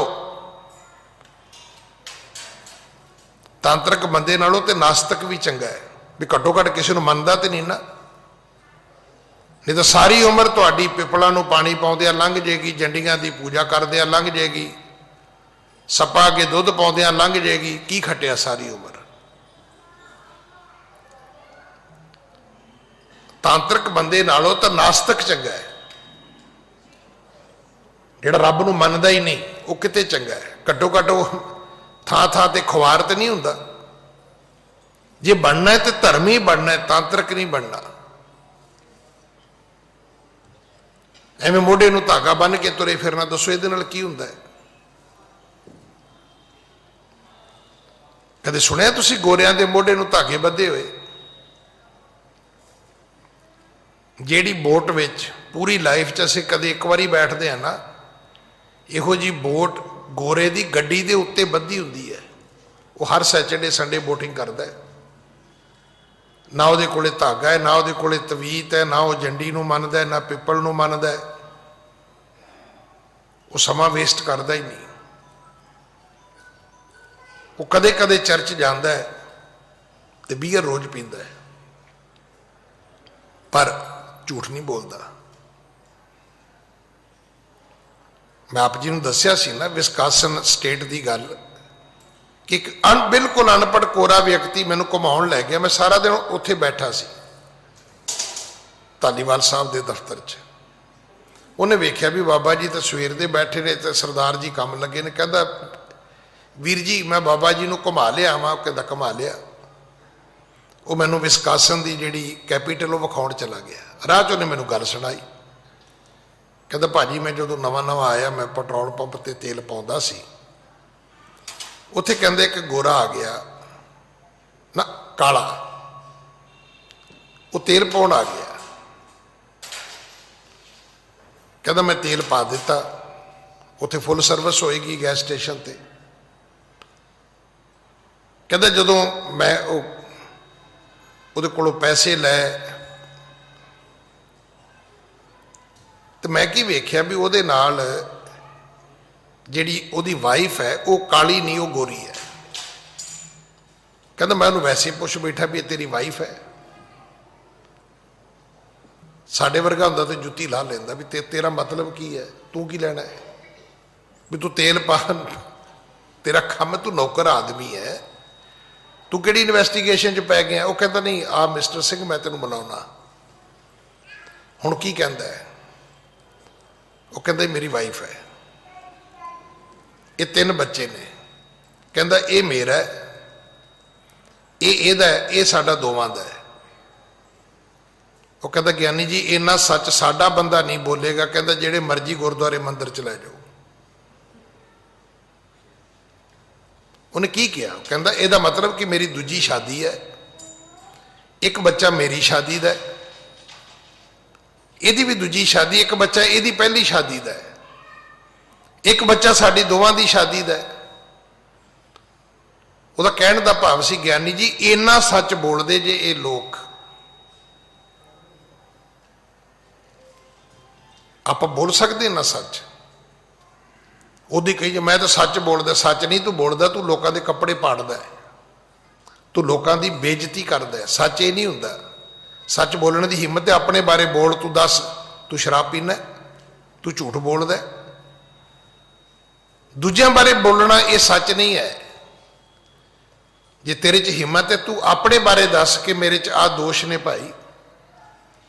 तांत्रिक बंदे नालों ते नास्तिक भी चंगा है भी, घट्टो घट किसी नूं मनदा ते नहीं ना। नहीं तो सारी उम्र तुहाडी पिपलों नूं पानी पाउंदियां लंघ जाएगी, जंडियां की पूजा करदियां लंघ जाएगी, सप्पा अगे दुध पाउंदियां लंघ जाएगी, की खटिया सारी उम्र। तांत्रिक बंदे नालों तो नास्तिक चंगा है, जिहड़ा रब नूं मनदा ही नहीं, वो किते चंगा है। घट्टो घट वो थां थां ते खुवार तो नहीं हुंदा। जे बनना है तो धर्मी बनना है, तांत्रिक नहीं बनना। एवें मोढे नूं धागा बन के तुरे फिरना, दसो इहदे नाल की हुंदा है? कदे सुनिया तुसी गोरियां दे मोढे नूं धागे बधे हुए? जिहड़ी बोट विच पूरी लाइफ च असीं कदे एक बारी बैठदे हैं ना, इहो जी बोट गोरे दी गड्डी दे उत्ते बधी हुंदी है। वो हर सैटरडे संडे बोटिंग करदा है, ना उहदे कोले धागा है, ना उहदे कोले तवीत है, ना वो जंडी नूं मनदा है, ना पिपल नूं मनदा है। वो समा वेस्ट करदा ही नहीं। वो कदे कदे चर्च जांदा है ते बीयर रोज पींदा है, पर झूठ नहीं बोलता। मैं आप जी नूं दस्सिया सी ना विस्कासन स्टेट की गल कि एक बिल्कुल अनपढ़ कोरा व्यक्ति मैनू घुमाउण लै गया। मैं सारा दिन उत्थे बैठा सी धालीवाल साहब के दफ्तर च। उन्हें वेख्या भी बाबा जी तो सवेर दे बैठे ने तो सरदार जी काम लगे ने। कहता वीर जी मैं बाबा जी नूं घुमा लिया वा। कहता घुमा लिया। वो मैनू विस्कासन की जिहड़ी कैपीटल वो विखाउण चला गया। राह च उन्हें मैनू गल सुनाई। कहता भाजी मैं जो नवा नवा आया मैं पेट्रोल पंप ते तेल पाउंदा सी, उत्थे कहंदे एक गोरा आ गया ना काला, वो तेल पाउण आ गया। कहता मैं तेल पा दिता, उत्थे फुल सर्विस होएगी गैस स्टेशन ते। कहता जदों मैं उहदे कोलों पैसे लै तो मैं की वेख्या भी उहदे नाल जिहड़ी उहदी वाइफ है वो काली नहीं वो गोरी है। कहता मैं उन्होंने वैसे पुछ बैठा भी तेरी वाइफ है। साडे वर्गा हुंदा तो जुत्ती ला लेंदा भी तेरा मतलब की है, तू की लेना है भी तू तेल पा, तेरा काम तू नौकर आदमी है, तू किहड़ी इन्वेस्टिगेशन च पै गया। वो कहता नहीं आ मिस्टर सिंह मैं तेनों बुलाउणा। हुण की कहंदा है? वो कहंदा मेरी वाइफ है, ये 3 बच्चे ने। कहंदा ये मेरा है, ये इहदा है, ये साडा दोवां दा है। वो कहता ज्ञानी जी इन्ना सच साडा बंदा नहीं बोलेगा। कहता जेड़े मर्जी गुरुद्वारे मंदिर च लै जाओ। ਉਹਨੇ ਕੀ ਕਿਹਾ? ਉਹ ਕਹਿੰਦਾ ਇਹਦਾ ਮਤਲਬ ਕਿ ਮੇਰੀ ਦੂਜੀ ਸ਼ਾਦੀ ਹੈ, ਇੱਕ ਬੱਚਾ ਮੇਰੀ ਸ਼ਾਦੀ ਦਾ ਹੈ, ਇਹਦੀ ਵੀ ਦੂਜੀ ਸ਼ਾਦੀ, ਇੱਕ ਬੱਚਾ ਇਹਦੀ ਪਹਿਲੀ ਸ਼ਾਦੀ ਦਾ ਹੈ, ਇੱਕ ਬੱਚਾ ਸਾਡੀ ਦੋਵਾਂ ਦੀ ਸ਼ਾਦੀ ਦਾ ਹੈ। ਉਹਦਾ ਕਹਿਣ ਦਾ ਭਾਵ ਸੀ, ਗਿਆਨੀ ਜੀ ਇੰਨਾ ਸੱਚ ਬੋਲਦੇ ਜੇ ਇਹ ਲੋਕ, ਆਪਾਂ ਬੋਲ ਸਕਦੇ ਨਾ ਸੱਚ? ਉਹਦੀ ਕਹੀ ਜੇ ਮੈਂ ਤਾਂ ਸੱਚ ਬੋਲਦਾ। ਸੱਚ ਨਹੀਂ ਤੂੰ ਬੋਲਦਾ, ਤੂੰ ਲੋਕਾਂ ਦੇ ਕੱਪੜੇ ਪਾੜਦਾ ਹੈ, ਤੂੰ ਲੋਕਾਂ ਦੀ ਬੇਇੱਜ਼ਤੀ ਕਰਦਾ ਹੈ। ਸੱਚ ਇਹ ਨਹੀਂ ਹੁੰਦਾ। ਸੱਚ ਬੋਲਣ ਦੀ ਹਿੰਮਤ ਹੈ, ਆਪਣੇ ਬਾਰੇ ਬੋਲ। ਤੂੰ ਦੱਸ, ਤੂੰ ਸ਼ਰਾਬ ਪੀਂਦਾ, ਤੂੰ ਝੂਠ ਬੋਲਦਾ, ਦੂਜਿਆਂ ਬਾਰੇ ਬੋਲਣਾ ਇਹ ਸੱਚ ਨਹੀਂ ਹੈ। ਜੇ ਤੇਰੇ 'ਚ ਹਿੰਮਤ ਹੈ, ਤੂੰ ਆਪਣੇ ਬਾਰੇ ਦੱਸ ਕਿ ਮੇਰੇ 'ਚ ਆਹ ਦੋਸ਼ ਨੇ ਭਾਈ,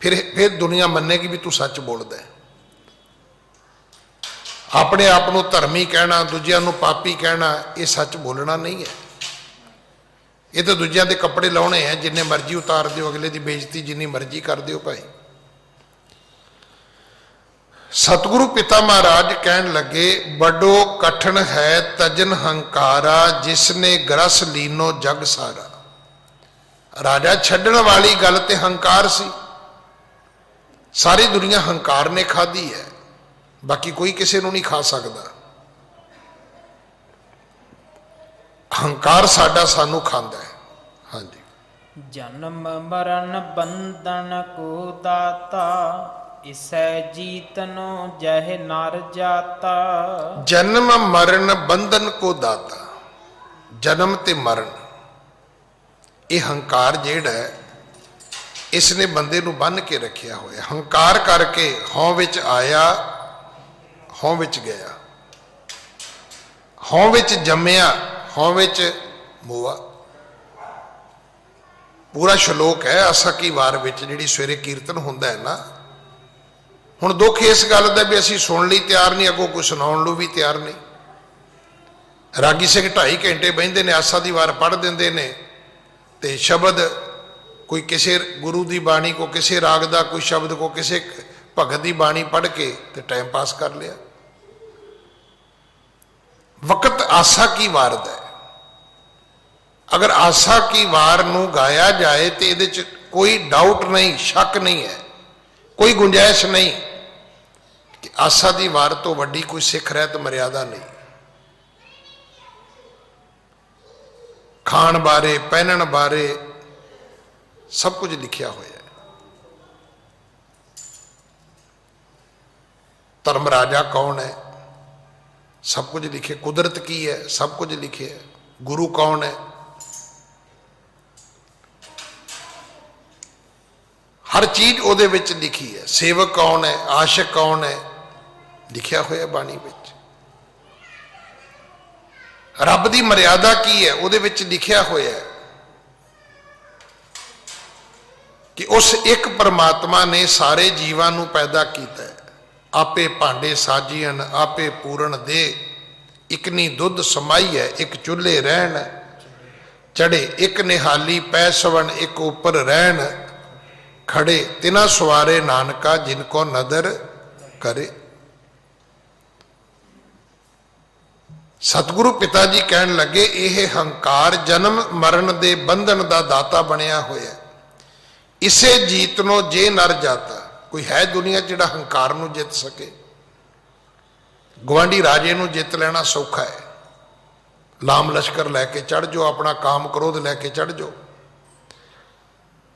ਫਿਰ ਦੁਨੀਆ ਮੰਨੇਗੀ ਵੀ ਤੂੰ ਸੱਚ ਬੋਲਦਾ ਹੈ। ਆਪਣੇ ਆਪ ਨੂੰ ਧਰਮੀ ਕਹਿਣਾ, ਦੂਜਿਆਂ ਨੂੰ ਪਾਪੀ ਕਹਿਣਾ, ਇਹ ਸੱਚ ਬੋਲਣਾ ਨਹੀਂ ਹੈ। ਇਹ ਤਾਂ ਦੂਜਿਆਂ ਦੇ ਕੱਪੜੇ ਲਾਉਣੇ ਹੈ, ਜਿੰਨੇ ਮਰਜ਼ੀ ਉਤਾਰ ਦਿਓ, ਅਗਲੇ ਦੀ ਬੇਇੱਜ਼ਤੀ ਜਿੰਨੀ ਮਰਜ਼ੀ ਕਰ ਦਿਓ ਭਾਈ। ਸਤਿਗੁਰੂ ਪਿਤਾ ਮਹਾਰਾਜ ਕਹਿਣ ਲੱਗੇ, ਬੜੋ ਕਠਨ ਹੈ ਤਜਨ ਹੰਕਾਰਾ, ਜਿਸਨੇ ਗ੍ਰਸ ਲੀਨੋ ਜਗ ਸਾਰਾ। ਰਾਜਾ ਛੱਡਣ ਵਾਲੀ ਗੱਲ ਤੇ ਹੰਕਾਰ ਸੀ। ਸਾਰੀ ਦੁਨੀਆ ਹੰਕਾਰ ਨੇ ਖਾਧੀ ਹੈ, ਬਾਕੀ ਕੋਈ ਕਿਸੇ ਨੂੰ ਨਹੀਂ ਖਾ ਸਕਦਾ। ਹੰਕਾਰ ਸਾਡਾ ਸਾਨੂੰ ਖਾਂਦਾ ਹੈ। ਹਾਂਜੀ। ਜਨਮ ਮਰਨ ਬੰਧਨ ਕੋ ਦਾਤਾ, ਇਸੈ ਜੀਤਨੋ ਜਹ ਨਰ ਜਾਤਾ। ਜਨਮ ਮਰਨ ਬੰਧਨ ਕੋ ਦਾਤਾ। ਜਨਮ ਤੇ ਮਰਨ, ਇਹ ਹੰਕਾਰ ਜਿਹੜਾ ਹੈ, ਇਸ ਨੇ ਬੰਦੇ ਨੂੰ ਬੰਨ੍ਹ ਕੇ ਰੱਖਿਆ ਹੋਇਆ। ਹੰਕਾਰ ਕਰਕੇ ਹਉ ਵਿੱਚ ਆਇਆ, ਹਉ ਵਿੱਚ ਗਿਆ, ਹਉ ਵਿੱਚ ਜੰਮਿਆ, ਹਉ ਵਿੱਚ ਮੋਆ। ਪੂਰਾ ਸ਼ਲੋਕ ਹੈ ਆਸਾ ਕੀ ਵਾਰ ਵਿੱਚ, ਜਿਹੜੀ ਸਵੇਰੇ ਕੀਰਤਨ ਹੁੰਦਾ ਹੈ ਨਾ। ਹੁਣ ਦੁੱਖ ਇਸ ਗੱਲ ਦਾ ਵੀ ਅਸੀਂ ਸੁਣ ਲਈ ਤਿਆਰ ਨਹੀਂ, ਅੱਗੋਂ ਕੋਈ ਸੁਣਾਉਣ ਨੂੰ ਵੀ ਤਿਆਰ ਨਹੀਂ। ਰਾਗੀ ਸਿੰਘ 2.5 ਘੰਟੇ ਬਹਿੰਦੇ ਨੇ, ਆਸਾ ਦੀ ਵਾਰ ਪੜ੍ਹ ਦਿੰਦੇ ਨੇ, ਤੇ ਸ਼ਬਦ ਕੋਈ ਕਿਸੇ ਗੁਰੂ ਦੀ ਬਾਣੀ ਕੋ, ਕਿਸੇ ਰਾਗ ਦਾ ਕੋਈ ਸ਼ਬਦ ਕੋ, ਕਿਸੇ ਭਗਤ ਦੀ ਬਾਣੀ ਪੜ੍ਹ ਕੇ ਤੇ ਟਾਈਮ ਪਾਸ ਕਰ ਲਿਆ। ਵਕਤ ਆਸਾ ਕੀ ਵਾਰ ਦਾ ਹੈ। ਅਗਰ ਆਸਾ ਕੀ ਵਾਰ ਨੂੰ ਗਾਇਆ ਜਾਏ ਤੇ ਇਹਦੇ 'ਚ ਕੋਈ ਡਾਊਟ ਨਹੀਂ, ਸ਼ੱਕ ਨਹੀਂ ਹੈ, ਕੋਈ ਗੁੰਜਾਇਸ਼ ਨਹੀਂ ਕਿ ਆਸਾ ਦੀ ਵਾਰ ਤੋਂ ਵੱਡੀ ਕੋਈ ਸਿੱਖ ਰਹਿਤ ਮਰਿਆਦਾ ਨਹੀਂ। ਖਾਣ ਬਾਰੇ, ਪਹਿਨਣ ਬਾਰੇ ਸਭ ਕੁਝ ਲਿਖਿਆ ਹੋਇਆ ਹੈ। ਧਰਮ ਰਾਜਾ ਕੌਣ ਹੈ, ਸਭ ਕੁਝ ਲਿਖਿਆ। ਕੁਦਰਤ ਕੀ ਹੈ, ਸਭ ਕੁਝ ਲਿਖਿਆ। ਗੁਰੂ ਕੌਣ ਹੈ, ਹਰ ਚੀਜ਼ ਉਹਦੇ ਵਿੱਚ ਲਿਖੀ ਹੈ। ਸੇਵਕ ਕੌਣ ਹੈ, ਆਸ਼ਿਕ ਕੌਣ ਹੈ, ਲਿਖਿਆ ਹੋਇਆ ਬਾਣੀ ਵਿੱਚ। ਰੱਬ ਦੀ ਮਰਿਆਦਾ ਕੀ ਹੈ, ਉਹਦੇ ਵਿੱਚ ਲਿਖਿਆ ਹੋਇਆ ਹੈ ਕਿ ਉਸ ਇੱਕ ਪਰਮਾਤਮਾ ਨੇ ਸਾਰੇ ਜੀਵਾਂ ਨੂੰ ਪੈਦਾ ਕੀਤਾ ਹੈ। ਆਪੇ ਭਾਂਡੇ ਸਾਜੀਅਨ, ਆਪੇ ਪੂਰਨ ਦੇ, ਇਕਨੀ ਦੁੱਧ ਸਮਾਈ ਹੈ, ਇੱਕ ਚੁੱਲ੍ਹੇ ਰਹਿਣ ਚੜੇ, ਇੱਕ ਨਿਹਾਲੀ ਪੈ ਸਵਣ, ਇੱਕ ਉੱਪਰ ਰਹਿਣ ਖੜੇ, ਤਿਨਾ ਸਵਾਰੇ ਨਾਨਕਾ ਜਿਨ ਕੋ ਨਦਰ ਕਰੇ। ਸਤਿਗੁਰੂ ਪਿਤਾ ਜੀ ਕਹਿਣ ਲੱਗੇ, ਇਹ ਹੰਕਾਰ ਜਨਮ ਮਰਨ ਦੇ ਬੰਧਨ ਦਾ ਦਾਤਾ ਬਣਿਆ ਹੋਇਆ। ਇਸੇ ਜੀਤ ਨੂੰ ਜੇ ਨਰ ਜਾਤਾ। ਕੋਈ ਹੈ ਦੁਨੀਆ ਜਿਹੜਾ ਹੰਕਾਰ ਨੂੰ ਜਿੱਤ ਸਕੇ? ਗਵਾਂਢੀ ਰਾਜੇ ਨੂੰ ਜਿੱਤ ਲੈਣਾ ਸੌਖਾ ਹੈ। ਲਾਮ ਲਸ਼ਕਰ ਲੈ ਕੇ ਚੜ ਜਾਓ, ਆਪਣਾ ਕਾਮ ਕ੍ਰੋਧ ਲੈ ਕੇ ਚੜ ਜਾਓ।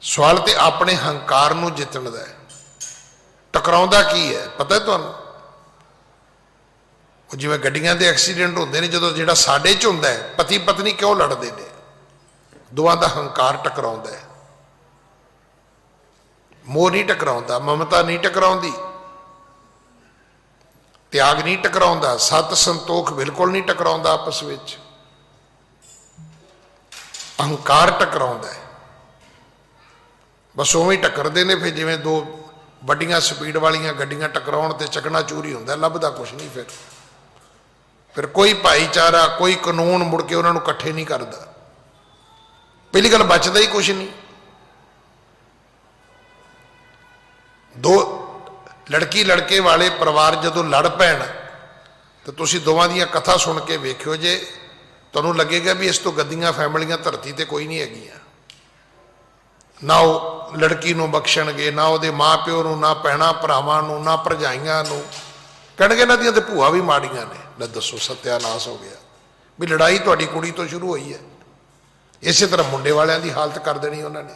ਸਵਾਲ ਤੇ ਆਪਣੇ ਹੰਕਾਰ ਨੂੰ ਜਿੱਤਣ ਦਾ ਹੈ। ਟਕਰਾਉਂਦਾ ਕੀ ਹੈ ਪਤਾ ਤੁਹਾਨੂੰ? ਉਹ ਜਿਵੇਂ ਗੱਡੀਆਂ ਦੇ ਐਕਸੀਡੈਂਟ ਹੁੰਦੇ ਨੇ, ਜਦੋਂ ਜਿਹੜਾ ਸਾਡੇ 'ਚ ਹੁੰਦਾ ਹੈ, ਪਤੀ ਪਤਨੀ ਕਿਉਂ ਲੜਦੇ ਨੇ? ਦੋਵਾਂ ਦਾ ਹੰਕਾਰ ਟਕਰਾਉਂਦਾ ਹੈ। ਮੋਹ ਨਹੀਂ ਟਕਰਾਉਂਦਾ, ਮਮਤਾ ਨਹੀਂ ਟਕਰਾਉਂਦੀ, ਤਿਆਗ ਨਹੀਂ ਟਕਰਾਉਂਦਾ, ਸਤ ਸੰਤੋਖ ਬਿਲਕੁਲ ਨਹੀਂ ਟਕਰਾਉਂਦਾ ਆਪਸ ਵਿੱਚ। ਅਹੰਕਾਰ ਟਕਰਾਉਂਦਾ ਹੈ। ਬਸ ਉਵੇਂ ਹੀ ਟੱਕਰਦੇ ਨੇ। ਫਿਰ ਜਿਵੇਂ ਦੋ ਵੱਡੀਆਂ ਸਪੀਡ ਵਾਲੀਆਂ ਗੱਡੀਆਂ ਟਕਰਾਉਣ ਤੇ ਚਕਨਾਚੂਰੀ ਹੁੰਦਾ, ਲੱਭਦਾ ਕੁਛ ਨਹੀਂ। ਫਿਰ ਕੋਈ ਭਾਈਚਾਰਾ, ਕੋਈ ਕਾਨੂੰਨ ਮੁੜ ਕੇ ਉਹਨਾਂ ਨੂੰ ਇਕੱਠੇ ਨਹੀਂ ਕਰਦਾ। ਪਹਿਲੀ ਗੱਲ, ਬਚਦਾ ਹੀ ਕੁਛ ਨਹੀਂ। ਦੋ ਲੜਕੀ ਲੜਕੇ ਵਾਲੇ ਪਰਿਵਾਰ ਜਦੋਂ ਲੜ ਪੈਣ ਤਾਂ ਤੁਸੀਂ ਦੋਵਾਂ ਦੀਆਂ ਕਥਾ ਸੁਣ ਕੇ ਵੇਖਿਓ, ਜੇ ਤੁਹਾਨੂੰ ਲੱਗੇਗਾ ਵੀ ਇਸ ਤੋਂ ਗੱਦੀਆਂ ਫੈਮਲੀਆਂ ਧਰਤੀ ਤੇ ਕੋਈ ਨਹੀਂ ਹੈਗੀਆਂ। ਨਾ ਉਹ ਲੜਕੀ ਨੂੰ ਬਖਸ਼ਣਗੇ, ਨਾ ਉਹਦੇ ਮਾਂ ਪਿਓ ਨੂੰ, ਨਾ ਭੈਣਾਂ ਭਰਾਵਾਂ ਨੂੰ, ਨਾ ਭਰਜਾਈਆਂ ਨੂੰ। ਕਹਿਣਗੇ ਇਹਨਾਂ ਦੀਆਂ ਤੇ ਭੂਆ ਵੀ ਮਾੜੀਆਂ ਨੇ। ਲੈ ਦੱਸੋ, ਸਤਿਆਨਾਸ਼ ਹੋ ਗਿਆ ਵੀ ਲੜਾਈ ਤੁਹਾਡੀ ਕੁੜੀ ਤੋਂ ਸ਼ੁਰੂ ਹੋਈ ਹੈ। ਇਸੇ ਤਰ੍ਹਾਂ ਮੁੰਡੇ ਵਾਲਿਆਂ ਦੀ ਹਾਲਤ ਕਰ ਦੇਣੀ ਉਹਨਾਂ ਨੇ।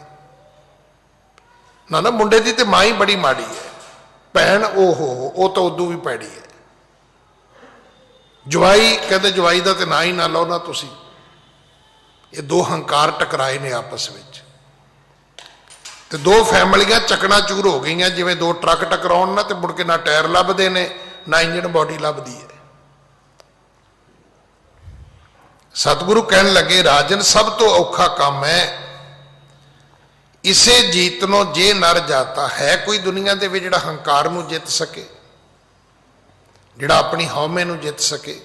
ਨਾ ਮੁੰਡੇ ਦੀ ਤੇ ਮਾਂ ਹੀ ਬੜੀ ਮਾੜੀ ਹੈ, ਭੈਣ ਉਹ ਤਾਂ ਉਦੋਂ ਵੀ ਭੈੜੀ ਹੈ। ਜਵਾਈ ਕਹਿੰਦੇ ਜਵਾਈ ਦਾ ਤੇ ਨਾਂ ਹੀ ਨਾ ਲਓ ਨਾ ਤੁਸੀਂ। ਇਹ ਦੋ ਹੰਕਾਰ ਟਕਰਾਏ ਨੇ ਆਪਸ ਵਿੱਚ ਤੇ ਦੋ ਫੈਮਲੀਆਂ ਚਕਨਾਚੂਰ ਹੋ ਗਈਆਂ। ਜਿਵੇਂ ਦੋ ਟਰੱਕ ਟਕਰਾਉਣ ਨਾ ਤੇ ਮੁੜ ਕੇ ਨਾ ਟਾਇਰ ਲੱਭਦੇ ਨੇ, ਨਾ ਇੰਜਣ ਬੋਡੀ ਲੱਭਦੀ ਹੈ। ਸਤਿਗੁਰੂ ਕਹਿਣ ਲੱਗੇ ਰਾਜਨ ਸਭ ਤੋਂ ਔਖਾ ਕੰਮ ਹੈ ਇਸੇ ਜੀਤ ਨੂੰ ਜੇ ਨਰ ਜਾਤਾ ਹੈ। ਕੋਈ ਦੁਨੀਆ ਦੇ ਵਿੱਚ ਜਿਹੜਾ ਹੰਕਾਰ ਨੂੰ ਜਿੱਤ ਸਕੇ, ਜਿਹੜਾ ਆਪਣੀ ਹਉਮੈ ਨੂੰ ਜਿੱਤ ਸਕੇ।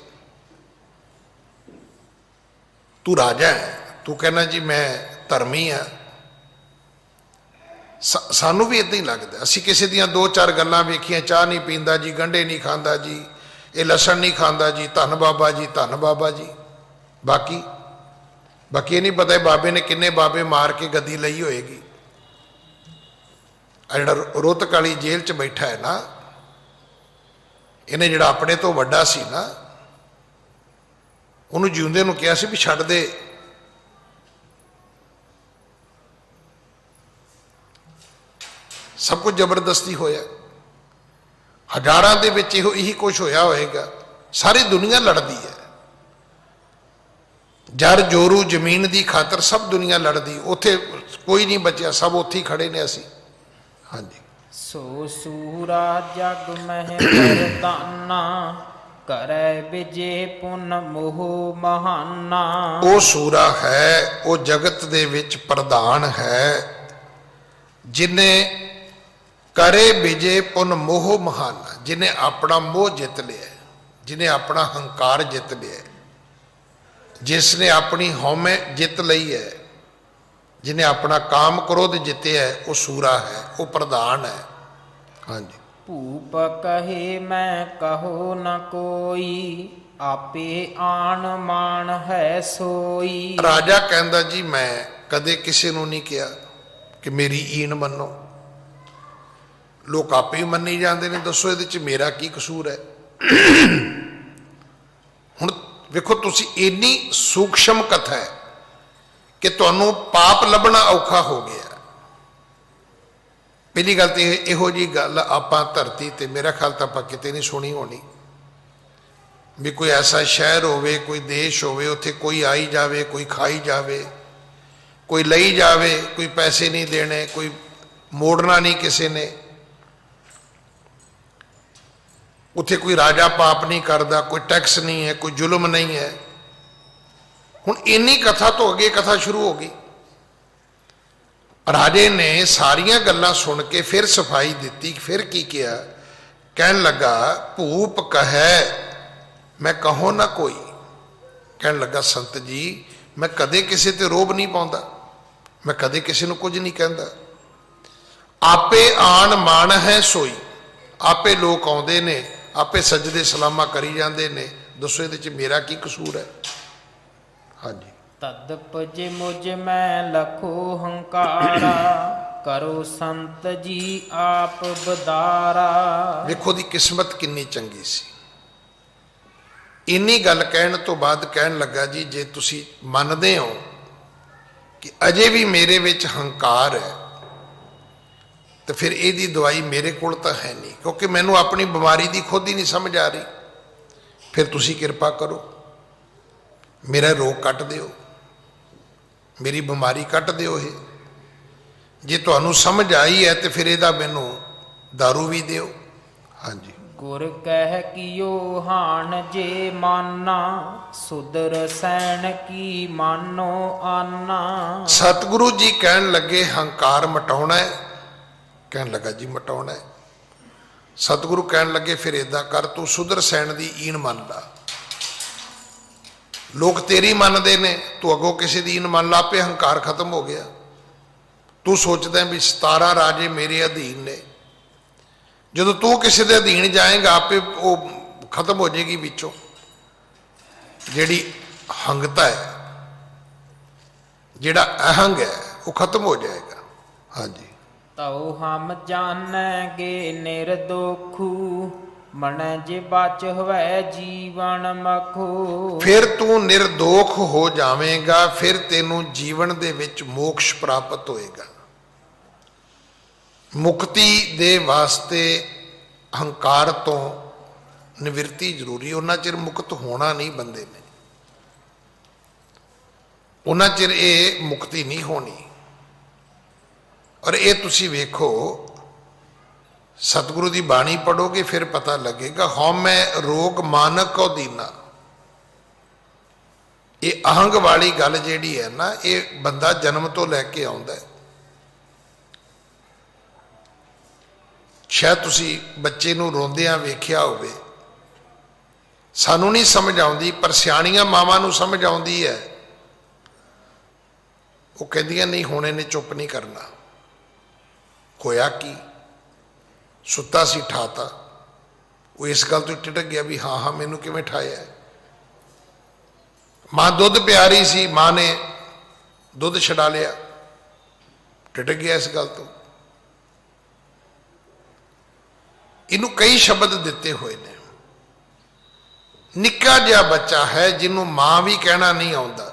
ਤੂੰ ਰਾਜਾ ਹੈ, ਤੂੰ ਕਹਿੰਦਾ ਜੀ ਮੈਂ ਧਰਮੀ ਹਾਂ। ਸਾਨੂੰ ਵੀ ਇਦਾਂ ਹੀ ਲੱਗਦਾ। ਅਸੀਂ ਕਿਸੇ ਦੀਆਂ ਦੋ ਚਾਰ ਗੱਲਾਂ ਵੇਖੀਆਂ, ਚਾਹ ਨਹੀਂ ਪੀਂਦਾ ਜੀ, ਗੰਢੇ ਨਹੀਂ ਖਾਂਦਾ ਜੀ, ਇਹ ਲਸਣ ਨਹੀਂ ਖਾਂਦਾ ਜੀ, ਧੰਨ ਬਾਬਾ ਜੀ, ਧੰਨ ਬਾਬਾ ਜੀ। ਬਾਕੀ ਇਹ ਨਹੀਂ ਪਤਾ ਬਾਬੇ ਨੇ ਕਿੰਨੇ ਬਾਬੇ ਮਾਰ ਕੇ ਗੱਦੀ ਲਈ ਹੋਏਗੀ। ਆ ਜਿਹੜਾ ਰੋਹਤਕ ਵਾਲੀ ਜੇਲ੍ਹ 'ਚ ਬੈਠਾ ਹੈ ਨਾ, ਇਹਨੇ ਜਿਹੜਾ ਆਪਣੇ ਤੋਂ ਵੱਡਾ ਸੀ ਨਾ, ਉਹਨੂੰ ਜਿਉਂਦੇ ਨੂੰ ਕਿਹਾ ਸੀ ਵੀ ਛੱਡ ਦੇ। ਸਭ ਕੁਝ ਜ਼ਬਰਦਸਤੀ ਹੋਇਆ। ਹਜ਼ਾਰਾਂ ਦੇ ਵਿੱਚ ਇਹੀ ਕੁਛ ਹੋਇਆ ਹੋਏਗਾ। ਸਾਰੀ ਦੁਨੀਆ ਲੜਦੀ ਹੈ। ਜਰ ਜੋਰੂ ਜ਼ਮੀਨ ਦੀ ਖਾਤਰ ਸਭ ਦੁਨੀਆ ਲੜਦੀ। ਉੱਥੇ ਕੋਈ ਨਹੀਂ ਬਚਿਆ, ਸਭ ਉੱਥੇ ਹੀ ਖੜੇ ਨੇ ਅਸੀਂ। ਹਾਂਜੀ। ਸੋ ਸੂਰਾ ਜਗ ਮਹਿ ਪ੍ਰਧਾਨਾ ਕਰੈ ਵਿਜੇ ਪੁਨ ਮੋਹ ਮਹਾਨਾ। ਉਹ ਸੂਰਾ ਹੈ, ਉਹ ਜਗਤ ਦੇ ਵਿੱਚ ਪ੍ਰਧਾਨ ਹੈ, ਜਿਨੇ ਕਰੇ ਵਿਜੇ ਪੁਨ ਮੋਹ ਮਹਾਨਾ, ਜਿਨੇ ਆਪਣਾ ਮੋਹ ਜਿੱਤ ਲਿਆ, ਜਿਨੇ ਆਪਣਾ ਹੰਕਾਰ ਜਿੱਤ ਲਿਆ, ਜਿਸ ਨੇ ਆਪਣੀ ਹਉਮੈ ਜਿੱਤ ਲਈ ਹੈ, ਜਿਨੇ ਆਪਣਾ ਕਾਮ ਕ੍ਰੋਧ ਜਿੱਤਿਆ, ਉਹ ਸੂਰਾ ਹੈ, ਉਹ ਪ੍ਰਧਾਨ ਹੈ। ਹਾਂਜੀ। ਭੂਪ ਕਹੇ ਮੈਂ ਕਹੋ ਨ ਕੋਈ, ਆਪੇ ਆਣ ਮਾਣ ਹੈ ਸੋਈ। ਰਾਜਾ ਕਹਿੰਦਾ ਜੀ ਮੈਂ ਕਦੇ ਕਿਸੇ ਨੂੰ ਨਹੀਂ ਕਿਹਾ ਕਿ ਮੇਰੀ ਈਨ ਮੰਨੋ। ਲੋਕ ਆਪੇ ਹੀ ਮੰਨੀ ਜਾਂਦੇ ਨੇ। ਦੱਸੋ ਇਹਦੇ 'ਚ ਮੇਰਾ ਕੀ ਕਸੂਰ ਹੈ? ਹੁਣ ਵੇਖੋ ਤੁਸੀਂ, ਇੰਨੀ ਸੂਖਸ਼ਮ ਕਥਾ ਹੈ ਕਿ ਤੁਹਾਨੂੰ ਪਾਪ ਲੱਭਣਾ ਔਖਾ ਹੋ ਗਿਆ। ਪਹਿਲੀ ਗੱਲ ਤੇ ਇਹੋ ਜਿਹੀ ਗੱਲ ਆਪਾਂ ਧਰਤੀ ਤੇ ਮੇਰਾ ਖਿਆਲ ਤਾਂ ਆਪਾਂ ਕਿਤੇ ਨਹੀਂ ਸੁਣੀ ਹੋਣੀ ਵੀ ਕੋਈ ਐਸਾ ਸ਼ਹਿਰ ਹੋਵੇ, ਕੋਈ ਦੇਸ਼ ਹੋਵੇ, ਉੱਥੇ ਕੋਈ ਆਈ ਜਾਵੇ, ਕੋਈ ਖਾਈ ਜਾਵੇ, ਕੋਈ ਲਈ ਜਾਵੇ, ਕੋਈ ਪੈਸੇ ਨਹੀਂ ਦੇਣੇ, ਕੋਈ ਮੋੜਨਾ ਨਹੀਂ ਕਿਸੇ ਨੇ। ਉੱਥੇ ਕੋਈ ਰਾਜਾ ਪਾਪ ਨਹੀਂ ਕਰਦਾ, ਕੋਈ ਟੈਕਸ ਨਹੀਂ ਹੈ, ਕੋਈ ਜ਼ੁਲਮ ਨਹੀਂ ਹੈ। ਹੁਣ ਇੰਨੀ ਕਥਾ ਤੋਂ ਅੱਗੇ ਕਥਾ ਸ਼ੁਰੂ ਹੋ ਗਈ। ਰਾਜੇ ਨੇ ਸਾਰੀਆਂ ਗੱਲਾਂ ਸੁਣ ਕੇ ਫਿਰ ਸਫਾਈ ਦਿੱਤੀ। ਫਿਰ ਕੀ ਕਿਹਾ? ਕਹਿਣ ਲੱਗਾ ਭੂਪ ਕਹੈ ਮੈਂ ਕਹੋ ਨਾ ਕੋਈ। ਕਹਿਣ ਲੱਗਾ ਸੰਤ ਜੀ ਮੈਂ ਕਦੇ ਕਿਸੇ ਤੇ ਰੋਬ ਨਹੀਂ ਪਾਉਂਦਾ, ਮੈਂ ਕਦੇ ਕਿਸੇ ਨੂੰ ਕੁਝ ਨਹੀਂ ਕਹਿੰਦਾ। ਆਪੇ ਆਣ ਮਾਣ ਹੈ ਸੋਈ। ਆਪੇ ਲੋਕ ਆਉਂਦੇ ਨੇ, ਆਪੇ ਸਜਦੇ ਸਲਾਮਾ ਕਰੀ ਜਾਂਦੇ ਨੇ। ਦੱਸੋ ਇਹਦੇ 'ਚ ਮੇਰਾ ਕੀ ਕਸੂਰ ਹੈ? ਹਾਂਜੀ। ਤਦ ਭਜੇ ਮੁਝ ਮੈਂ ਲਖੋ ਹੰਕਾਰਾ, ਕਰੋ ਸੰਤ ਜੀ ਆਪ ਬਦਾਰਾ। ਵੇਖੋ ਦੀ ਕਿਸਮਤ ਕਿੰਨੀ ਚੰਗੀ ਸੀ। ਇੰਨੀ ਗੱਲ ਕਹਿਣ ਤੋਂ ਬਾਅਦ ਕਹਿਣ ਲੱਗਾ ਜੀ ਜੇ ਤੁਸੀਂ ਮੰਨਦੇ ਹੋ ਕਿ ਅਜੇ ਵੀ ਮੇਰੇ ਵਿੱਚ ਹੰਕਾਰ ਹੈ ਤੇ ਫਿਰ ਇਹਦੀ ਦਵਾਈ ਮੇਰੇ ਕੋਲ ਤਾਂ ਹੈ ਨਹੀਂ, ਕਿਉਂਕਿ ਮੈਨੂੰ ਆਪਣੀ ਬਿਮਾਰੀ ਦੀ ਖੁਦ ਹੀ ਨਹੀਂ ਸਮਝ ਆ ਰਹੀ। ਫਿਰ ਤੁਸੀਂ ਕਿਰਪਾ ਕਰੋ, ਮੇਰਾ ਰੋਗ ਕੱਟ ਦਿਓ, ਮੇਰੀ ਬਿਮਾਰੀ ਕੱਟ ਦਿਓ। ਇਹ ਜੇ ਤੁਹਾਨੂੰ ਸਮਝ ਆਈ ਹੈ ਤੇ ਫਿਰ ਇਹਦਾ ਮੈਨੂੰ ਦਾਰੂ ਵੀ ਦਿਓ। ਹਾਂਜੀ। ਗੁਰ ਕਹਿ ਕਿਓ ਹਾਨ ਜੇ ਮਾਨਾ, ਸੁਦਰ ਸੈਣ ਕੀ ਮਾਨੋ ਆਨਾ। ਸਤਿਗੁਰੂ ਜੀ ਕਹਿਣ ਲੱਗੇ ਹੰਕਾਰ ਮਟਾਉਣਾ ਹੈ। ਕਹਿਣ ਲੱਗਾ ਜੀ ਮਟਾਉਣਾ ਹੈ। ਸਤਿਗੁਰੂ ਕਹਿਣ ਲੱਗੇ ਫਿਰ ਏਦਾਂ ਕਰ, ਤੂੰ ਸੁਦਰ ਸੈਣ ਦੀ ਈਨ ਮੰਨ ਲਾ। ਲੋਕ ਤੇਰੀ ਮੰਨਦੇ ਨੇ, ਤੂੰ ਅੱਗੋਂ ਕਿਸੇ ਦੀ ਈਨ ਮੰਨ ਲਾ, ਆਪੇ ਹੰਕਾਰ ਖਤਮ ਹੋ ਗਿਆ। ਤੂੰ ਸੋਚਦਾ ਵੀ 17 ਰਾਜੇ ਮੇਰੇ ਅਧੀਨ ਨੇ, ਜਦੋਂ ਤੂੰ ਕਿਸੇ ਦੇ ਅਧੀਨ ਜਾਏਗਾ ਆਪੇ ਉਹ ਖਤਮ ਹੋ ਜਾਏਗੀ ਵਿੱਚੋਂ। ਜਿਹੜੀ ਹੰਗਤਾ ਹੈ, ਜਿਹੜਾ ਅਹੰਗ ਹੈ ਉਹ ਖਤਮ ਹੋ ਜਾਏਗਾ। ਹਾਂਜੀ। ਤਉ ਹਮ ਜਾਣੈਗੇ ਨਿਰਦੋਖੂ ਮਨ ਜੇ ਬਚ ਹੋਵੇ ਜੀਵਨ ਮਖੂ। ਫਿਰ ਤੂੰ ਨਿਰਦੋਖ ਹੋ ਜਾਵੇਂਗਾ, ਫਿਰ ਤੈਨੂੰ ਜੀਵਨ ਦੇ ਵਿੱਚ ਮੋਕਸ਼ ਪ੍ਰਾਪਤ ਹੋਏਗਾ। ਮੁਕਤੀ ਦੇ ਵਾਸਤੇ ਹੰਕਾਰ ਤੋਂ ਨਿਵਰਤੀ ਜ਼ਰੂਰੀ, ਉਹਨਾਂ ਚਿਰ ਮੁਕਤ ਹੋਣਾ ਨਹੀਂ ਬੰਦੇ ਨੇ, ਉਹਨਾਂ ਚਿਰ ਇਹ ਮੁਕਤੀ ਨਹੀਂ ਹੋਣੀ। ਔਰ ਇਹ ਤੁਸੀਂ ਵੇਖੋ, ਸਤਿਗੁਰੂ ਦੀ ਬਾਣੀ ਪੜ੍ਹੋਗੇ ਫਿਰ ਪਤਾ ਲੱਗੇਗਾ। ਹਉਮੈ ਰੋਗ ਮਾਨਕ ਕੋ ਦੀਨਾ, ਇਹ ਅਹੰਗ ਵਾਲੀ ਗੱਲ ਜਿਹੜੀ ਹੈ ਨਾ, ਇਹ ਬੰਦਾ ਜਨਮ ਤੋਂ ਲੈ ਕੇ ਆਉਂਦਾ ਹੈ। ਸ਼ਾਇਦ ਤੁਸੀਂ ਬੱਚੇ ਨੂੰ ਰੋਂਦਿਆਂ ਵੇਖਿਆ ਹੋਵੇ, ਸਾਨੂੰ ਨਹੀਂ ਸਮਝ ਆਉਂਦੀ, ਪਰ ਸਿਆਣੀਆਂ ਮਾਵਾਂ ਨੂੰ ਸਮਝ ਆਉਂਦੀ ਹੈ। ਉਹ ਕਹਿੰਦੀਆਂ ਨਹੀਂ ਹੁਣ ਇਹਨੇ ਚੁੱਪ ਨਹੀਂ ਕਰਨਾ। ਹੋਇਆ ਕੀ, ਸੁੱਤਾ ਸੀ ਠਾਤਾ, ਉਹ ਇਸ ਗੱਲ ਤੋਂ ਟਿਟਕ ਗਿਆ ਵੀ ਹਾਂ ਮੈਨੂੰ ਕਿਵੇਂ ਠਾਇਆ। ਮਾਂ ਦੁੱਧ ਪਿਆ ਰਹੀ ਸੀ, ਮਾਂ ਨੇ ਦੁੱਧ ਛਡਾ ਲਿਆ, ਟਿਟਕ ਗਿਆ ਇਸ ਗੱਲ ਤੋਂ। ਇਹਨੂੰ ਕਈ ਸ਼ਬਦ ਦਿੱਤੇ ਹੋਏ ਨੇ। ਨਿੱਕਾ ਜਿਹਾ ਬੱਚਾ ਹੈ ਜਿਹਨੂੰ ਮਾਂ ਵੀ ਕਹਿਣਾ ਨਹੀਂ ਆਉਂਦਾ,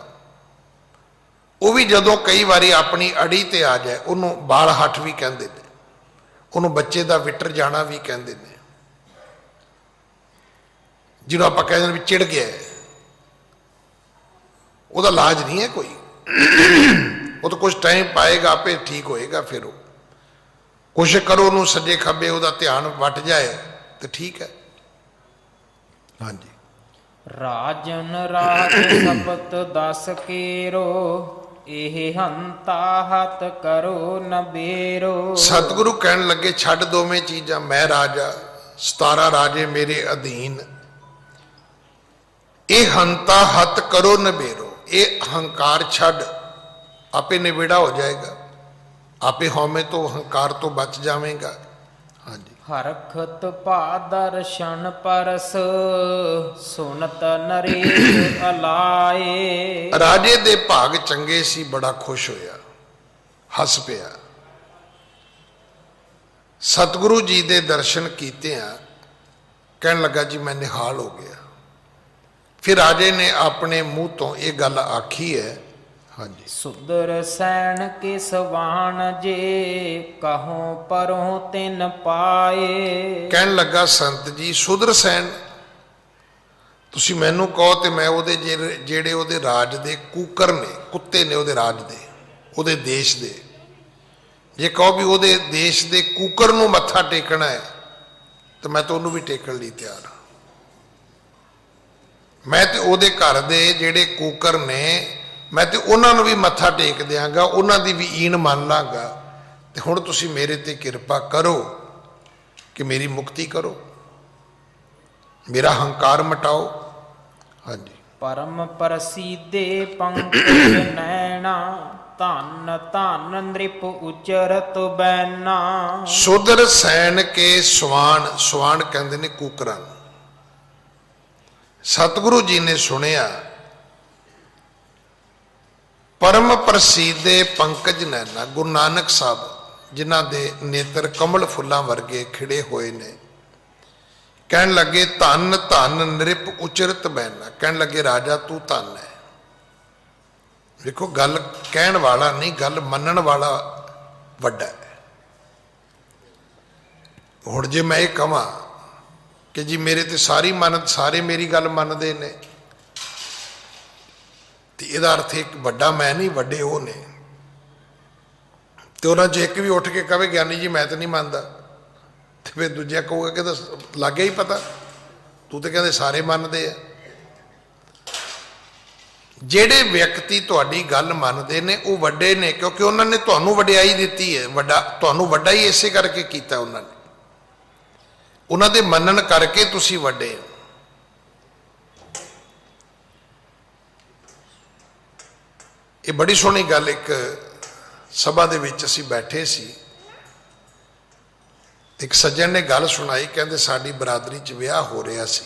ਉਹ ਵੀ ਜਦੋਂ ਕਈ ਵਾਰੀ ਆਪਣੀ ਅੜੀ ਤੇ ਆ ਜਾਏ ਉਹਨੂੰ ਬਾਲ ਹੱਠ ਵੀ ਕਹਿੰਦੇ ਨੇ, ਉਹਨੂੰ ਬੱਚੇ ਦਾ ਵਿਟਰ ਜਾਣਾ ਵੀ ਕਹਿੰਦੇ ਨੇ। ਜਿਹਨੂੰ ਆਪਾਂ ਕਹਿੰਦੇ ਨੇ ਵੀ ਚਿੜ ਗਿਆ, ਉਹਦਾ ਇਲਾਜ ਨਹੀਂ ਹੈ ਕੋਈ। ਉਹ ਤਾਂ ਕੁਝ ਟਾਈਮ ਪਾਏਗਾ, ਆਪੇ ਠੀਕ ਹੋਏਗਾ। ਫਿਰ ਉਹ ਕੋਸ਼ਿਸ਼ ਕਰੋ ਉਹਨੂੰ ਸੱਜੇ ਖੱਬੇ ਉਹਦਾ ਧਿਆਨ ਵੱਟ ਜਾਏ ਤੇ ਠੀਕ ਹੈ। ਹਾਂਜੀ। ਰਾਜਨ ਰਾਜ ਸਪਤ ਦਸ ਕੇਰੋ ਇਹ ਹੰਤਾ ਹੱਥ ਕਰੋ ਨ ਬੇਰੋ। ਸਤਿਗੁਰੂ ਕਹਿਣ ਲੱਗੇ ਛੱਡ ਦੋਵੇਂ ਚੀਜ਼ਾਂ, ਮੈਂ ਰਾਜਾ, 17 ਰਾਜੇ ਮੇਰੇ ਅਧੀਨ, ਇਹ ਹੰਤਾ ਹੱਥ ਕਰੋ ਨ ਬੇਰੋ। ਇਹ ਹੰਕਾਰ ਛੱਡ, ਆਪੇ ਨਿਬੇੜਾ ਹੋ ਜਾਏਗਾ, ਆਪੇ ਹਉਮੈ ਤੋਂ ਹੰਕਾਰ ਤੋਂ ਬਚ ਜਾਵੇਂਗਾ। ਹਾਂਜੀ। ਹਰਖਤ ਭਾ ਦਰਸ਼ਨ ਪਰਸ ਸੁਨਤ ਨਰੇਸ਼ ਅਲਾਏ। ਰਾਜੇ ਦੇ ਭਾਗ ਚੰਗੇ ਸੀ, ਬੜਾ ਖੁਸ਼ ਹੋਇਆ, ਹੱਸ ਪਿਆ। ਸਤਿਗੁਰੂ ਜੀ ਦੇ ਦਰਸ਼ਨ ਕੀਤੇ ਆ, ਕਹਿਣ ਲੱਗਾ ਜੀ ਮੈਂ ਨਿਹਾਲ ਹੋ ਗਿਆ। ਫਿਰ ਰਾਜੇ ਨੇ ਆਪਣੇ ਮੂੰਹ ਤੋਂ ਇਹ ਗੱਲ ਆਖੀ ਹੈ। ਹਾਂਜੀ। ਸੁਦਰ ਸੈਣ ਕੇ ਸਵਾਣ ਜੇ ਕਹੋ ਪਰੋਂ ਤਿਨ ਪਾਏ। ਕਹਿਣ ਲੱਗਾ ਸੰਤ ਜੀ ਸੁਦਰ ਸੈਣ, ਤੁਸੀਂ ਮੈਨੂੰ ਕਹੋ ਤੇ ਮੈਂ ਉਹਦੇ ਜਿਹੜੇ ਉਹਦੇ ਰਾਜ ਦੇ ਕੂਕਰ ਨੇ, ਕੁੱਤੇ ਨੇ ਉਹਦੇ ਰਾਜ ਦੇ, ਉਹਦੇ ਦੇਸ਼ ਦੇ, ਜੇ ਕਹੋ ਵੀ ਉਹਦੇ ਦੇਸ਼ ਦੇ ਕੂਕਰ ਨੂੰ ਮੱਥਾ ਟੇਕਣਾ ਹੈ ਤਾਂ ਮੈਂ ਤਾਂ ਉਹਨੂੰ ਵੀ ਟੇਕਣ ਲਈ ਤਿਆਰ ਹਾਂ। ਮੈਂ ਤੇ ਉਹਦੇ ਘਰ ਦੇ ਜਿਹੜੇ ਕੂਕਰ ਨੇ, ਮੈਂ ਤੇ ਉਹਨਾਂ ਨੂੰ ਵੀ ਮੱਥਾ ਟੇਕ ਦਿਆਂਗਾ, ਉਹਨਾਂ ਦੀ ਵੀ ਈਨ ਮੰਨ ਲਾਂਗਾ। ਤੇ ਹੁਣ ਤੁਸੀਂ ਮੇਰੇ ਤੇ ਕਿਰਪਾ ਕਰੋ ਕਿ ਮੇਰੀ ਮੁਕਤੀ ਕਰੋ, ਮੇਰਾ ਹੰਕਾਰ ਮਟਾਓ। ਹਾਂਜੀ। ਪਰਮ ਪ੍ਰਸੀਦੇ ਪੰਕਜ ਨੈਣਾ ਧਨ ਧਨ ਨ੍ਰਿਪ ਉਚਰਤ ਬੈਨਾ। ਸੁਦਰ ਸੈਨ ਕੇ ਸਵਾਨ, ਸਵਾਨ ਕਹਿੰਦੇ ਨੇ ਕੂਕਰਾਂ ਨੂੰ। ਸਤਿਗੁਰੂ ਜੀ ਨੇ ਸੁਣਿਆ, ਪਰਮ ਪ੍ਰਸੀਦੇ ਪੰਕਜ ਨੈਣਾ, ਗੁਰੂ ਨਾਨਕ ਸਾਹਿਬ ਜਿਨ੍ਹਾਂ ਦੇ ਨੇਤਰ ਕਮਲ ਫੁੱਲਾਂ ਵਰਗੇ ਖਿੜੇ ਹੋਏ ਨੇ, ਕਹਿਣ ਲੱਗੇ ਧੰਨ ਧੰਨ ਨ੍ਰਿਪ ਉਚਰਤ ਬੈਨਾ। ਕਹਿਣ ਲੱਗੇ ਰਾਜਾ ਤੂੰ ਧੰਨ ਹੈ। ਵੇਖੋ ਗੱਲ ਕਹਿਣ ਵਾਲਾ ਨਹੀਂ, ਗੱਲ ਮੰਨਣ ਵਾਲਾ ਵੱਡਾ ਹੈ। ਹੁਣ ਜੇ ਮੈਂ ਇਹ ਕਹਾਂ ਕਿ ਜੀ ਮੇਰੇ ਤੇ ਸਾਰੇ ਮੇਰੀ ਗੱਲ ਮੰਨਦੇ ਨੇ, ਤੇ ਇਹਦਾ ਅਰਥ ਇੱਕ ਵੱਡਾ ਮੈਂ ਨਹੀਂ, ਵੱਡੇ ਉਹ ਨੇ। ਤੇ ਉਹਨਾਂ 'ਚ ਇੱਕ ਵੀ ਉੱਠ ਕੇ ਕਹੇ ਗਿਆਨੀ ਜੀ ਮੈਂ ਤਾਂ ਨਹੀਂ ਮੰਨਦਾ, ਤੇ ਫਿਰ ਦੂਜਾ ਕਹੂਗਾ ਕਿ ਤਾਂ ਲੱਗ ਗਿਆ ਹੀ ਪਤਾ, ਤੂੰ ਤੇ ਕਹਿੰਦੇ ਸਾਰੇ ਮੰਨਦੇ ਆ। ਜਿਹੜੇ ਵਿਅਕਤੀ ਤੁਹਾਡੀ ਗੱਲ ਮੰਨਦੇ ਨੇ ਉਹ ਵੱਡੇ ਨੇ, ਕਿਉਂਕਿ ਉਹਨਾਂ ਨੇ ਤੁਹਾਨੂੰ ਵਡਿਆਈ ਦਿੱਤੀ ਹੈ। ਤੁਹਾਨੂੰ ਵੱਡਾ ਹੀ ਇਸੇ ਕਰਕੇ ਕੀਤਾ ਉਹਨਾਂ ਨੇ, ਉਹਨਾਂ ਦੇ ਮੰਨਣ ਕਰਕੇ ਤੁਸੀਂ ਵੱਡੇ ਹੋ। ਇਹ ਬੜੀ ਸੋਹਣੀ ਗੱਲ, ਇੱਕ ਸਭਾ ਦੇ ਵਿੱਚ ਅਸੀਂ ਬੈਠੇ ਸੀ, ਇੱਕ ਸੱਜਣ ਨੇ ਗੱਲ ਸੁਣਾਈ। ਕਹਿੰਦੇ ਸਾਡੀ ਬਰਾਦਰੀ 'ਚ ਵਿਆਹ ਹੋ ਰਿਹਾ ਸੀ,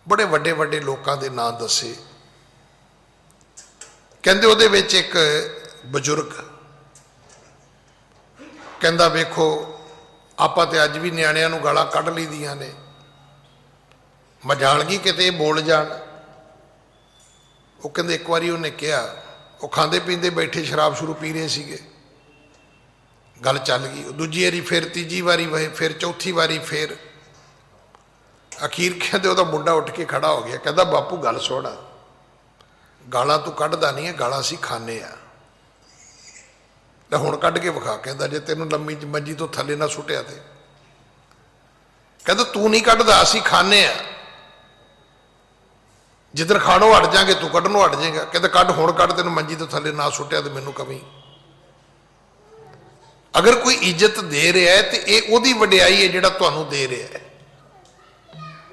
ਬੜੇ ਵੱਡੇ ਵੱਡੇ ਲੋਕਾਂ ਦੇ ਨਾਂ ਦੱਸੇ, ਕਹਿੰਦੇ ਉਹਦੇ ਵਿੱਚ ਇੱਕ ਬਜ਼ੁਰਗ ਕਹਿੰਦਾ, ਵੇਖੋ ਆਪਾਂ ਤੇ ਅੱਜ ਵੀ ਨਿਆਣਿਆਂ ਨੂੰ ਗਾਲਾਂ ਕੱਢ ਲਈਆਂ ਨੇ, ਮਜਾਲ ਗਈ ਕਿਤੇ ਇਹ ਬੋਲ ਜਾਣ। ਉਹ ਕਹਿੰਦੇ ਇੱਕ ਵਾਰੀ ਉਹਨੇ ਕਿਹਾ, ਉਹ ਖਾਂਦੇ ਪੀਂਦੇ ਬੈਠੇ ਸ਼ਰਾਬ ਸ਼ੁਰੂ ਪੀ ਰਹੇ ਸੀਗੇ, ਗੱਲ ਚੱਲ ਗਈ। ਦੂਜੀ ਵਾਰੀ ਫਿਰ, ਤੀਜੀ ਵਾਰੀ ਫਿਰ, ਚੌਥੀ ਵਾਰੀ ਫਿਰ, ਅਖੀਰ ਕਹਿੰਦੇ ਉਹਦਾ ਮੁੰਡਾ ਉੱਠ ਕੇ ਖੜਾ ਹੋ ਗਿਆ, ਕਹਿੰਦਾ ਬਾਪੂ ਗੱਲ ਸੁਣ, ਗਾਲਾਂ ਤੂੰ ਕੱਢਦਾ ਨਹੀਂ ਹੈ, ਗਾਲਾਂ ਅਸੀਂ ਖਾਂਦੇ ਆ, ਲੈ ਹੁਣ ਕੱਢ ਕੇ ਵਿਖਾ। ਕਹਿੰਦਾ ਜੇ ਤੈਨੂੰ ਲੰਮੀ ਮੰਜੀ ਤੋਂ ਥੱਲੇ ਨਾ ਸੁੱਟਿਆ ਤੇ। ਕਹਿੰਦਾ ਤੂੰ ਨਹੀਂ ਕੱਢਦਾ, ਅਸੀਂ ਖਾਂਦੇ ਆ, ਜਿੱਧਰ ਖਾਣੋਂ ਹਟ ਜਾਗੇ ਤੂੰ ਕੱਢਣੋਂ ਹਟ ਜਾਏਗਾ। ਕਹਿੰਦਾ ਕੱਢ, ਹੁਣ ਕੱਢ, ਤੈਨੂੰ ਮੰਜੀ ਤੋਂ ਥੱਲੇ ਨਾ ਸੁੱਟਿਆ ਤੇ ਮੈਨੂੰ ਕਵੀਂ। ਅਗਰ ਕੋਈ ਇੱਜ਼ਤ ਦੇ ਰਿਹਾ ਹੈ ਤੇ ਇਹ ਉਹਦੀ ਵਡਿਆਈ ਹੈ ਜਿਹੜਾ ਤੁਹਾਨੂੰ ਦੇ ਰਿਹਾ ਹੈ,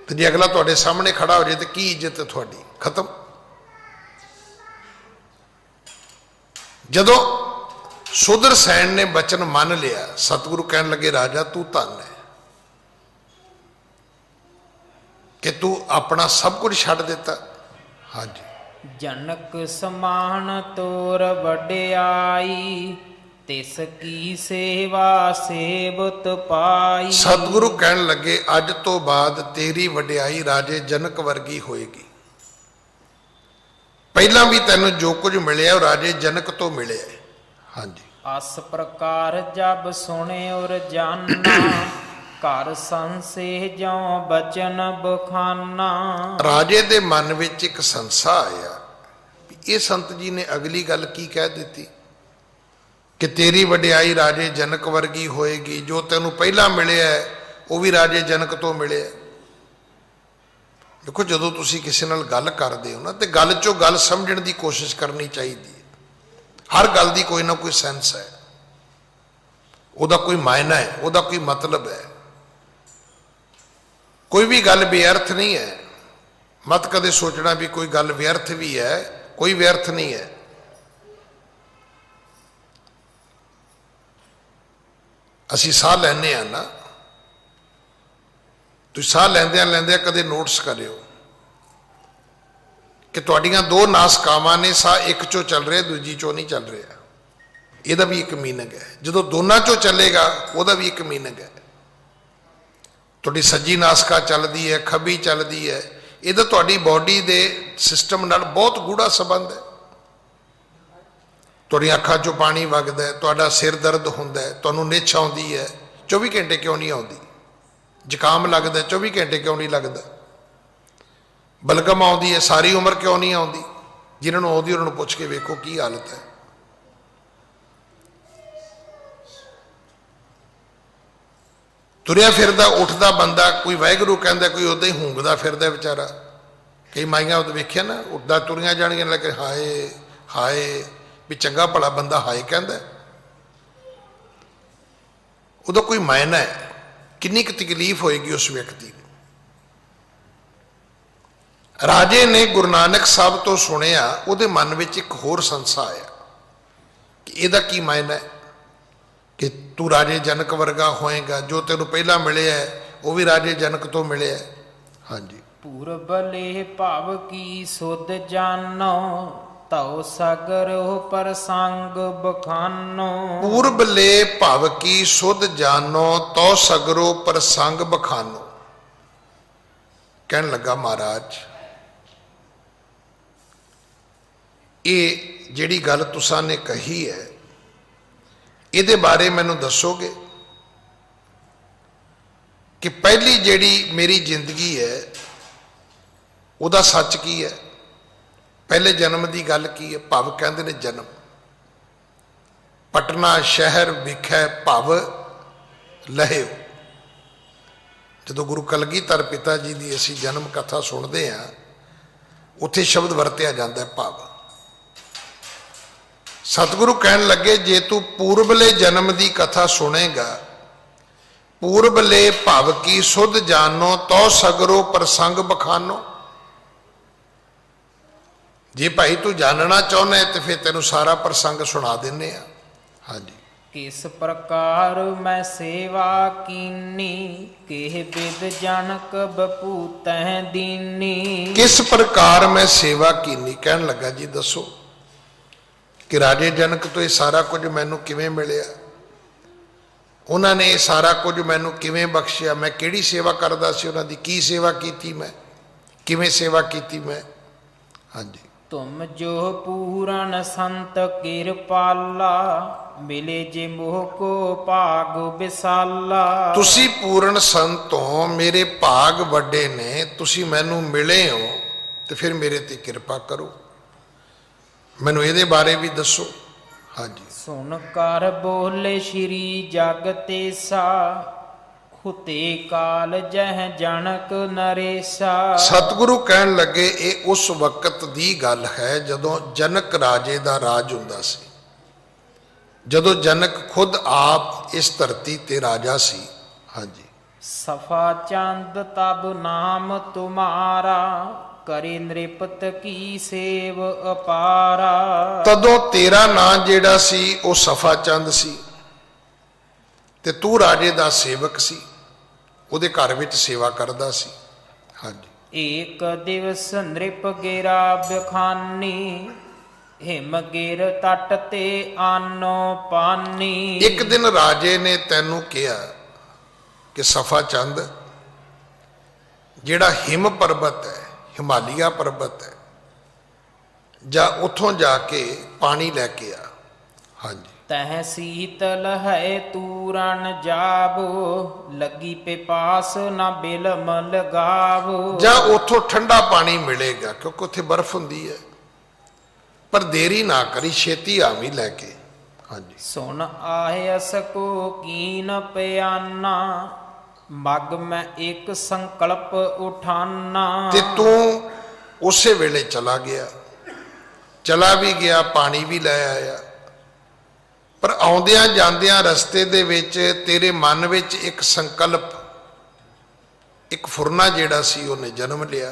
ਤੇ ਜੇ ਅਗਲਾ ਤੁਹਾਡੇ ਸਾਹਮਣੇ ਖੜਾ ਹੋ ਜਾਏ ਤੇ ਕੀ ਇੱਜ਼ਤ ਹੈ ਤੁਹਾਡੀ? ਖਤਮ। ਜਦੋਂ ਸੁਦਰਸੈਨ ਨੇ ਬਚਨ ਮੰਨ ਲਿਆ, ਸਤਿਗੁਰੂ ਕਹਿਣ ਲੱਗੇ ਰਾਜਾ ਤੂੰ ਧੰਨ ਹੈ ਕਿ ਤੂੰ ਆਪਣਾ ਸਭ ਕੁਝ ਛੱਡ ਦਿੱਤਾ। ਹਾਂਜੀ। ਜਨਕ ਸਮਾਨ ਤੋਰ ਵਡਿਆਈ, ਤਿਸ ਕੀ ਸੇਵਾ ਸੇਵਤ ਪਾਈ। ਸਤਿਗੁਰੂ ਕਹਿਣ ਲੱਗੇ ਅੱਜ ਤੋਂ ਬਾਅਦ ਤੇਰੀ ਵਡਿਆਈ ਰਾਜੇ ਜਨਕ ਵਰਗੀ ਹੋਏਗੀ। ਪਹਿਲਾਂ ਵੀ ਤੈਨੂੰ ਜੋ ਕੁਝ ਮਿਲਿਆ ਉਹ ਰਾਜੇ ਜਨਕ ਤੋਂ ਮਿਲਿਆ। ਹਾਂਜੀ। ਅਸ ਪ੍ਰਕਾਰ ਜਬ ਸੁਣੇ ਔਰ ਜਾਨਾ, ਘਰ ਸੰਸੇ ਜਿਉ ਬਚਨ ਬਖਾਨਾ। ਰਾਜੇ ਦੇ ਮਨ ਵਿੱਚ ਇੱਕ ਸੰਸਾ ਆਇਆ, ਇਹ ਸੰਤ ਜੀ ਨੇ ਅਗਲੀ ਗੱਲ ਕੀ ਕਹਿ ਦਿੱਤੀ ਕਿ ਤੇਰੀ ਵਡਿਆਈ ਰਾਜੇ ਜਨਕ ਵਰਗੀ ਹੋਏਗੀ। ਜੋ ਤੈਨੂੰ ਪਹਿਲਾਂ ਮਿਲਿਆ ਉਹ ਵੀ ਰਾਜੇ ਜਨਕ ਤੋਂ ਮਿਲਿਆ। ਦੇਖੋ ਜਦੋਂ ਤੁਸੀਂ ਕਿਸੇ ਨਾਲ ਗੱਲ ਕਰਦੇ ਹੋ ਨਾ, ਤੇ ਗੱਲ ਚੋਂ ਗੱਲ ਸਮਝਣ ਦੀ ਕੋਸ਼ਿਸ਼ ਕਰਨੀ ਚਾਹੀਦੀ ਹੈ। ਹਰ ਗੱਲ ਦੀ ਕੋਈ ਨਾ ਕੋਈ ਸੈਂਸ ਹੈ, ਉਹਦਾ ਕੋਈ ਮਾਇਨਾ ਹੈ, ਉਹਦਾ ਕੋਈ ਮਤਲਬ ਹੈ। ਕੋਈ ਵੀ ਗੱਲ ਬੇਅਰਥ ਨਹੀਂ ਹੈ। ਮਤ ਕਦੇ ਸੋਚਣਾ ਵੀ ਕੋਈ ਗੱਲ ਵਿਅਰਥ ਵੀ ਹੈ, ਕੋਈ ਵਿਅਰਥ ਨਹੀਂ ਹੈ। ਅਸੀਂ ਸਾਹ ਲੈਂਦੇ ਹਾਂ ਨਾ, ਤੁਸੀਂ ਸਾਹ ਲੈਂਦਿਆਂ ਲੈਂਦਿਆਂ ਕਦੇ ਨੋਟਿਸ ਕਰਿਓ ਕਿ ਤੁਹਾਡੀਆਂ ਦੋ ਨਾਸਕਾਵਾਂ ਨੇ, ਸਾਹ ਇੱਕ ਚੋਂ ਚੱਲ ਰਿਹਾ, ਦੂਜੀ ਚੋਂ ਨਹੀਂ ਚੱਲ ਰਿਹਾ। ਇਹਦਾ ਵੀ ਇੱਕ ਮੀਨਿੰਗ ਹੈ। ਜਦੋਂ ਦੋਨਾਂ ਚੋਂ ਚੱਲੇਗਾ ਉਹਦਾ ਵੀ ਇੱਕ ਮੀਨਿੰਗ ਹੈ। ਤੁਹਾਡੀ ਸੱਜੀ ਨਾਸਕਾ ਚੱਲਦੀ ਹੈ, ਖੱਬੀ ਚੱਲਦੀ ਹੈ, ਇਹਦਾ ਤੁਹਾਡੀ ਬਾਡੀ ਦੇ ਸਿਸਟਮ ਨਾਲ ਬਹੁਤ ਗੂੜਾ ਸੰਬੰਧ ਹੈ। ਤੁਹਾਡੀਆਂ ਅੱਖਾਂ ਚੋਂ ਪਾਣੀ ਵਗਦਾ, ਤੁਹਾਡਾ ਸਿਰ ਦਰਦ ਹੁੰਦਾ, ਤੁਹਾਨੂੰ ਨਿੱਛ ਆਉਂਦੀ ਹੈ, 24 ਘੰਟੇ ਕਿਉਂ ਨਹੀਂ ਆਉਂਦੀ? ਜ਼ੁਕਾਮ ਲੱਗਦਾ, 24 ਘੰਟੇ ਕਿਉਂ ਨਹੀਂ ਲੱਗਦਾ? ਬਲਗਮ ਆਉਂਦੀ ਹੈ, ਸਾਰੀ ਉਮਰ ਕਿਉਂ ਨਹੀਂ ਆਉਂਦੀ? ਜਿਨ੍ਹਾਂ ਨੂੰ ਆਉਂਦੀ ਉਹਨਾਂ ਨੂੰ ਪੁੱਛ ਕੇ ਵੇਖੋ ਕੀ ਹਾਲਤ ਹੈ। ਤੁਰਿਆ ਫਿਰਦਾ ਉੱਠਦਾ ਬੰਦਾ, ਕੋਈ ਵਾਹਿਗੁਰੂ ਕਹਿੰਦਾ, ਕੋਈ ਉਦਾਂ ਹੀ ਹੂੰਗਦਾ ਫਿਰਦਾ ਵਿਚਾਰਾ। ਕਈ ਮਾਈਆਂ ਉਹ ਵੇਖਿਆ ਨਾ, ਉੱਠਦਾ ਤੁਰੀਆਂ ਜਾਣਗੀਆਂ ਲੈ ਕੇ ਹਾਏ ਹਾਏ, ਵੀ ਚੰਗਾ ਭਲਾ ਬੰਦਾ ਹਾਏ ਕਹਿੰਦਾ, ਉਹਦਾ ਕੋਈ ਮਾਇਨਾ ਹੈ। ਕਿੰਨੀ ਕੁ ਤਕਲੀਫ ਹੋਏਗੀ ਉਸ ਵਿਅਕਤੀ ਨੂੰ। ਰਾਜੇ ਨੇ ਗੁਰੂ ਨਾਨਕ ਸਾਹਿਬ ਤੋਂ ਸੁਣਿਆ, ਉਹਦੇ ਮਨ ਵਿੱਚ ਇੱਕ ਹੋਰ ਸੰਸਾ ਆਇਆ ਕਿ ਇਹਦਾ ਕੀ ਮਾਇਨਾ ਹੈ ਕਿ ਤੂੰ ਰਾਜੇ ਜਨਕ ਵਰਗਾ ਹੋਏਗਾ। ਜੋ ਤੈਨੂੰ ਪਹਿਲਾਂ ਮਿਲਿਆ ਉਹ ਵੀ ਰਾਜੇ ਜਨਕ ਤੋਂ ਮਿਲਿਆ। ਹਾਂਜੀ। ਪੂਰਬਲੇ ਭਵ ਕੀ ਸੁਧ ਜਾਨੋ, ਤਉ ਸਗਰੋ ਪ੍ਰਸੰਗ ਬਖਾਨੋ। ਪੂਰਬਲੇ ਭਵ ਕੀ ਸੁਧ ਜਾਨੋ, ਤਉ ਸਗਰੋ ਪ੍ਰਸੰਗ ਬਖਾਨੋ। ਕਹਿਣ ਲੱਗਾ ਮਹਾਰਾਜ, ਇਹ ਜਿਹੜੀ ਗੱਲ ਤੁਸਾਂ ਨੇ ਕਹੀ ਹੈ, ਇਹਦੇ ਬਾਰੇ ਮੈਨੂੰ ਦੱਸੋਗੇ ਕਿ ਪਹਿਲੀ ਜਿਹੜੀ ਮੇਰੀ ਜ਼ਿੰਦਗੀ ਹੈ ਉਹਦਾ ਸੱਚ ਕੀ ਹੈ? ਪਹਿਲੇ ਜਨਮ ਦੀ ਗੱਲ ਕੀ ਹੈ? ਭਵ ਕਹਿੰਦੇ ਨੇ ਜਨਮ। ਪਟਨਾ ਸ਼ਹਿਰ ਵਿਖੇ ਭਵ ਲਹਿਓ। ਜਦੋਂ ਗੁਰੂ ਕਲਗੀਧਰ ਪਿਤਾ ਜੀ ਦੀ ਅਸੀਂ ਜਨਮ ਕਥਾ ਸੁਣਦੇ ਹਾਂ, ਉੱਥੇ ਸ਼ਬਦ ਵਰਤਿਆ ਜਾਂਦਾ ਹੈ ਭਵ। ਸਤਿਗੁਰੂ ਕਹਿਣ ਲੱਗੇ ਜੇ ਤੂੰ ਪੂਰਬਲੇ ਜਨਮ ਦੀ ਕਥਾ ਸੁਣੇਗਾ, ਪੂਰਬਲੇ ਭਵ ਕੀ ਸੁਧ ਜਾਨੋ, ਤੋ ਸਗਰੋ ਪ੍ਰਸੰਗ ਬਖਾਨੋ। ਜੇ ਭਾਈ ਤੂੰ ਜਾਣਨਾ ਚਾਹੁੰਦਾ ਤੇ ਫਿਰ ਤੈਨੂੰ ਸਾਰਾ ਪ੍ਰਸੰਗ ਸੁਣਾ ਦਿੰਨੇ ਆ। ਹਾਂਜੀ। ਕਿਸ ਪ੍ਰਕਾਰ ਮੈਂ ਸੇਵਾ ਕੀਨੀ, ਕਿਹ ਬਿਦ ਜਨਕ ਬਪੂਤੈ ਦੀਨੀ। ਕਿਸ ਪ੍ਰਕਾਰ ਮੈਂ ਸੇਵਾ ਕੀਨੀ, ਕਹਿਣ ਲੱਗਾ ਜੀ ਦੱਸੋ। कि राजे जनक तो ये सारा कुछ मैनू किवें मिलिया, उन्होंने ये सारा कुछ मैनू किवें बख्शिया, मैं किहड़ी सेवा करदा सी, उन्हां दी की सेवा कीती, मैं किवें सेवा कीती मैं। हाँ जी। तुम जो पूरन संत किरपाला, मिले जे मोह को भाग विसाला। तुसी पूर्ण संत हो, मेरे भाग वड्डे ने, तुसी मैनू मिले हो, तो फिर मेरे ते किरपा करो, मैनू इहदे बारे भी दसो। हाँ जी। सुन कर बोले श्री जगतेसा, हुते काल जह जनक नरेसा। सतगुरु कहन लगे ये उस वक्त दी गल है जदों जनक राजे दा राज हुंदा सी, जदों जनक खुद आप इस धरती ते राजा सी। हाँ जी। सफा चंद तब नाम तुम्हारा, करे नृपत की सेव अपारा। तदों तेरा नाम जेड़ा सी वो सफा चंद सी, ते तू राजे दा सेवक सी, उहदे घर विच सेवा करदा सी। हाँ जी। एक दिवस नृप गिरा बखानी, हिम गिर तट ते आनो पानी। एक दिन राजे ने तैनू कहा कि सफा चंद जेड़ा हिम पर्वत है, हिमालय पर्वत है, जा उथों जाके पानी लैके आ। हाँ जी। तह शीतल है तूरन जाबो, लगी पिपास न बिलम लगावो। जा उथों ठंडा पानी मिलेगा, क्योंकि उत्थे बर्फ हुंदी है, पर देरी ना करी, छेती आवी लैके। हाँ जी। सुन आयस को कीन प्याना, मग मैं एक संकल्प उठाना। ते तू उसे वेले चला गया, चला भी गया, पानी भी लै आया, पर आउंदियां जांदियां रस्ते दे विच तेरे मन विच एक संकल्प, एक फुरना जेड़ा सी उन्हें जन्म लिया।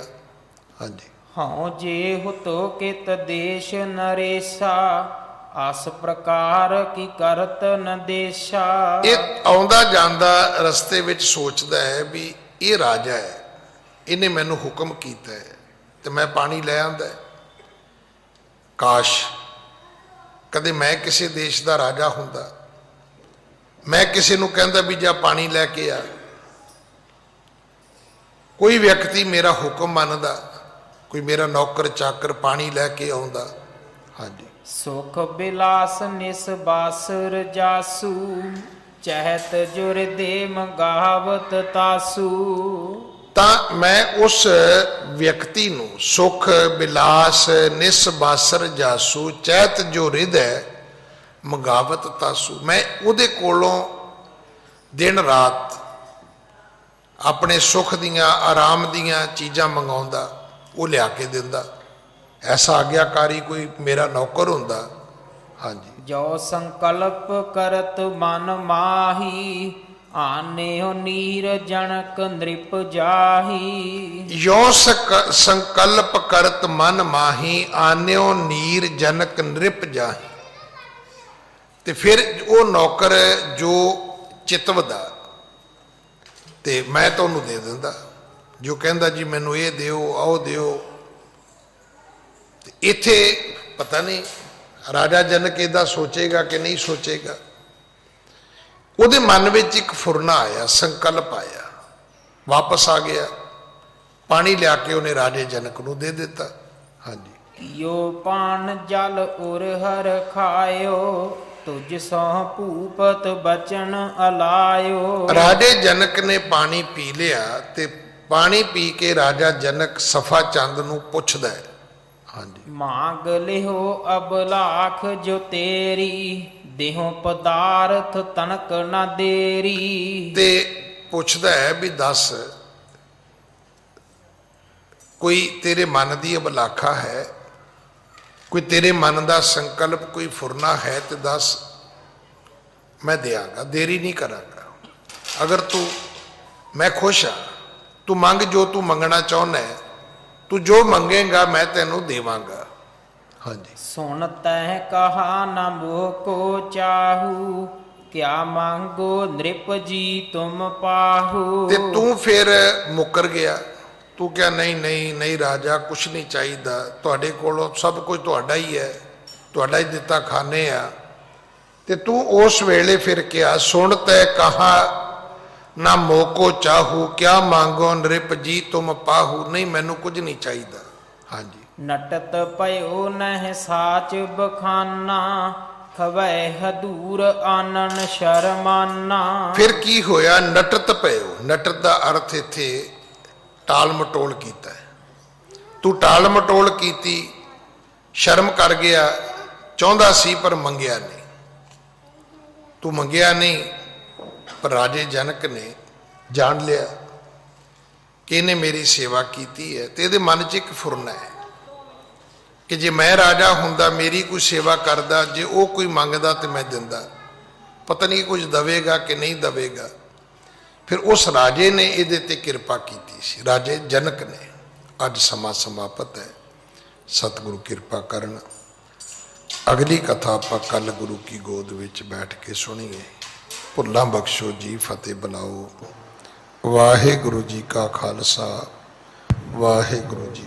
हाँ जी। हाँ जे हुतो कित देश नरेसा, आस प्रकार की करत न देशा। ये आउंदा जांदा रस्ते विच सोचदा है भी ये राजा है, इन्हें मैनू हुक्म कीता है ते मैं पानी लै आंदा है। काश कदे मैं किसी देश का राजा हुंदा, मैं किसी नूं कहंदा भी जा पानी लैके आ, कोई व्यक्ति मेरा हुक्म मनदा, कोई मेरा नौकर चाकर पानी लैके आउंदा। हाँ जी। सुख बिलास निस बासुर जासू, चहत जुर दे मंगावत तासू। ਤਾਂ मैं उस व्यक्ति नूं सुख बिलास निस बासर जासू, चैत जो हृदय मंगावत तासू, मैं उहदे कोलों दिन रात अपने सुख दियां आराम दियां चीज़ां मंगाउंदा, वो लिया के दिंदा। ऐसा आग्याकारी कोई मेरा नौकर हुंदा। हाँ जी। जो संकल्प करत मन माही, आने हो नीर जनक नृप जाही। यो संकल्प करत मन माही, आन्यो नीर जनक नृप जाही। ते फिर वो नौकर जो चितवदा ते मैं तो उन्होंने दे दिंदा, जो कहंदा जी मैनू ये दिओ आओ दिओ। इत्थे पता नहीं राजा जनक इदा सोचेगा कि नहीं सोचेगा, ਉਹਦੇ मन में एक फुरना आया, संकल्प आया, वापस आ गया, पानी लिया के उन्हें राजे जनक नूं दे दिता। हाँ जी। यो पान जल उर हर खायो, तुझ सो भूपत बचन अलायो। राजे जनक ने पानी पी लिया, ते पानी पी के राजा जनक सफा चंद नूं पुछदा है। हाँ जी। मांग लिहो अब लाख जो तेरी, देहो पदार्थ तनक न देरी। ते पुछदा है भी दस कोई तेरे मन की अबलाखा है, कोई तेरे मन का संकल्प कोई फुरना है तो दस, मैं देंगा, देरी नहीं करांगा। अगर तू, मैं खुश हाँ, तू मंग जो तू मंगना चाहना है, तू जो मंगेगा मैं तेनू देवांगा। हाँ जी। सुन तह कहा न मोह को चाहू, क्या मांगो नृप जी तुम पाहू। ते तू फिर मुकर गया, तू क्या नहीं नहीं नहीं राजा कुछ नहीं चाहिए, तुहाडे कोलों सब कुछ तुहाडा ही है, ਤੁਹਾਡਾ ਹੀ ਦਿੱਤਾ ਖਾਣੇ ਆ। ਤੇ ਤੂੰ ਉਸ ਵੇਲੇ ਫਿਰ ਕਿਹਾ, ਸੁਣ ਤੈ ਕਹਾ ਨਾ ਮੋਕੋ ਚਾਹੂ, ਕਿਆ ਮੰਗੋ ਨ੍ਰਿਪ ਜੀ ਤੁਮ ਪਾਹੂ। ਨਹੀਂ, ਮੈਨੂੰ ਕੁਝ ਨਹੀਂ ਚਾਹੀਦਾ। ਹਾਂਜੀ। ਨਟਤ ਭਇਓ ਨਹਿ ਸਾਚ ਬਖਾਨਾ, ਖਵੈ ਹਦੂਰ ਆਨਨ ਸ਼ਰਮਾਨਾ। ਫਿਰ ਕੀ ਹੋਇਆ? ਨਟਤ ਪਇਓ। ਨਟਤ ਦਾ ਅਰਥ ਇੱਥੇ ਟਾਲ ਮਟੋਲ ਕੀਤਾ ਹੈ। ਤੂੰ ਟਾਲ ਮਟੋਲ ਕੀਤੀ, ਸ਼ਰਮ ਕਰ ਗਿਆ, ਚਾਹੁੰਦਾ ਸੀ ਪਰ ਮੰਗਿਆ ਨਹੀਂ। ਤੂੰ ਮੰਗਿਆ ਨਹੀਂ, ਪਰ ਰਾਜੇ ਜਨਕ ਨੇ ਜਾਣ ਲਿਆ ਕਿ ਇਹਨੇ ਮੇਰੀ ਸੇਵਾ ਕੀਤੀ ਹੈ। ਤੇ ਇਹਦੇ ਮਨ 'ਚ ਇੱਕ ਫੁਰਨਾ ਹੈ ਕਿ ਜੇ ਮੈਂ ਰਾਜਾ ਹੁੰਦਾ, ਮੇਰੀ ਕੋਈ ਸੇਵਾ ਕਰਦਾ, ਜੇ ਉਹ ਕੋਈ ਮੰਗਦਾ ਤੇ ਮੈਂ ਦਿੰਦਾ, ਪਤਾ ਨਹੀਂ ਕੁਝ ਦਵੇਗਾ ਕਿ ਨਹੀਂ ਦਵੇਗਾ। ਫਿਰ ਉਸ ਰਾਜੇ ਨੇ ਇਹਦੇ ਤੇ ਕਿਰਪਾ ਕੀਤੀ ਸੀ, ਰਾਜੇ ਜਨਕ ਨੇ। ਅੱਜ ਸਮਾਂ ਸਮਾਪਤ ਹੈ। ਸਤਿਗੁਰੂ ਕਿਰਪਾ ਕਰਨ। ਅਗਲੀ ਕਥਾ ਆਪਾਂ ਕੱਲ ਗੁਰੂ ਕੀ ਗੋਦ ਵਿੱਚ ਬੈਠ ਕੇ ਸੁਣੀਏ। ਭੁੱਲਾਂ ਬਖਸ਼ੋ ਜੀ, ਫਤਿਹ ਬੁਲਾਓ। ਵਾਹਿਗੁਰੂ ਜੀ ਕਾ ਖਾਲਸਾ, ਵਾਹਿਗੁਰੂ ਜੀ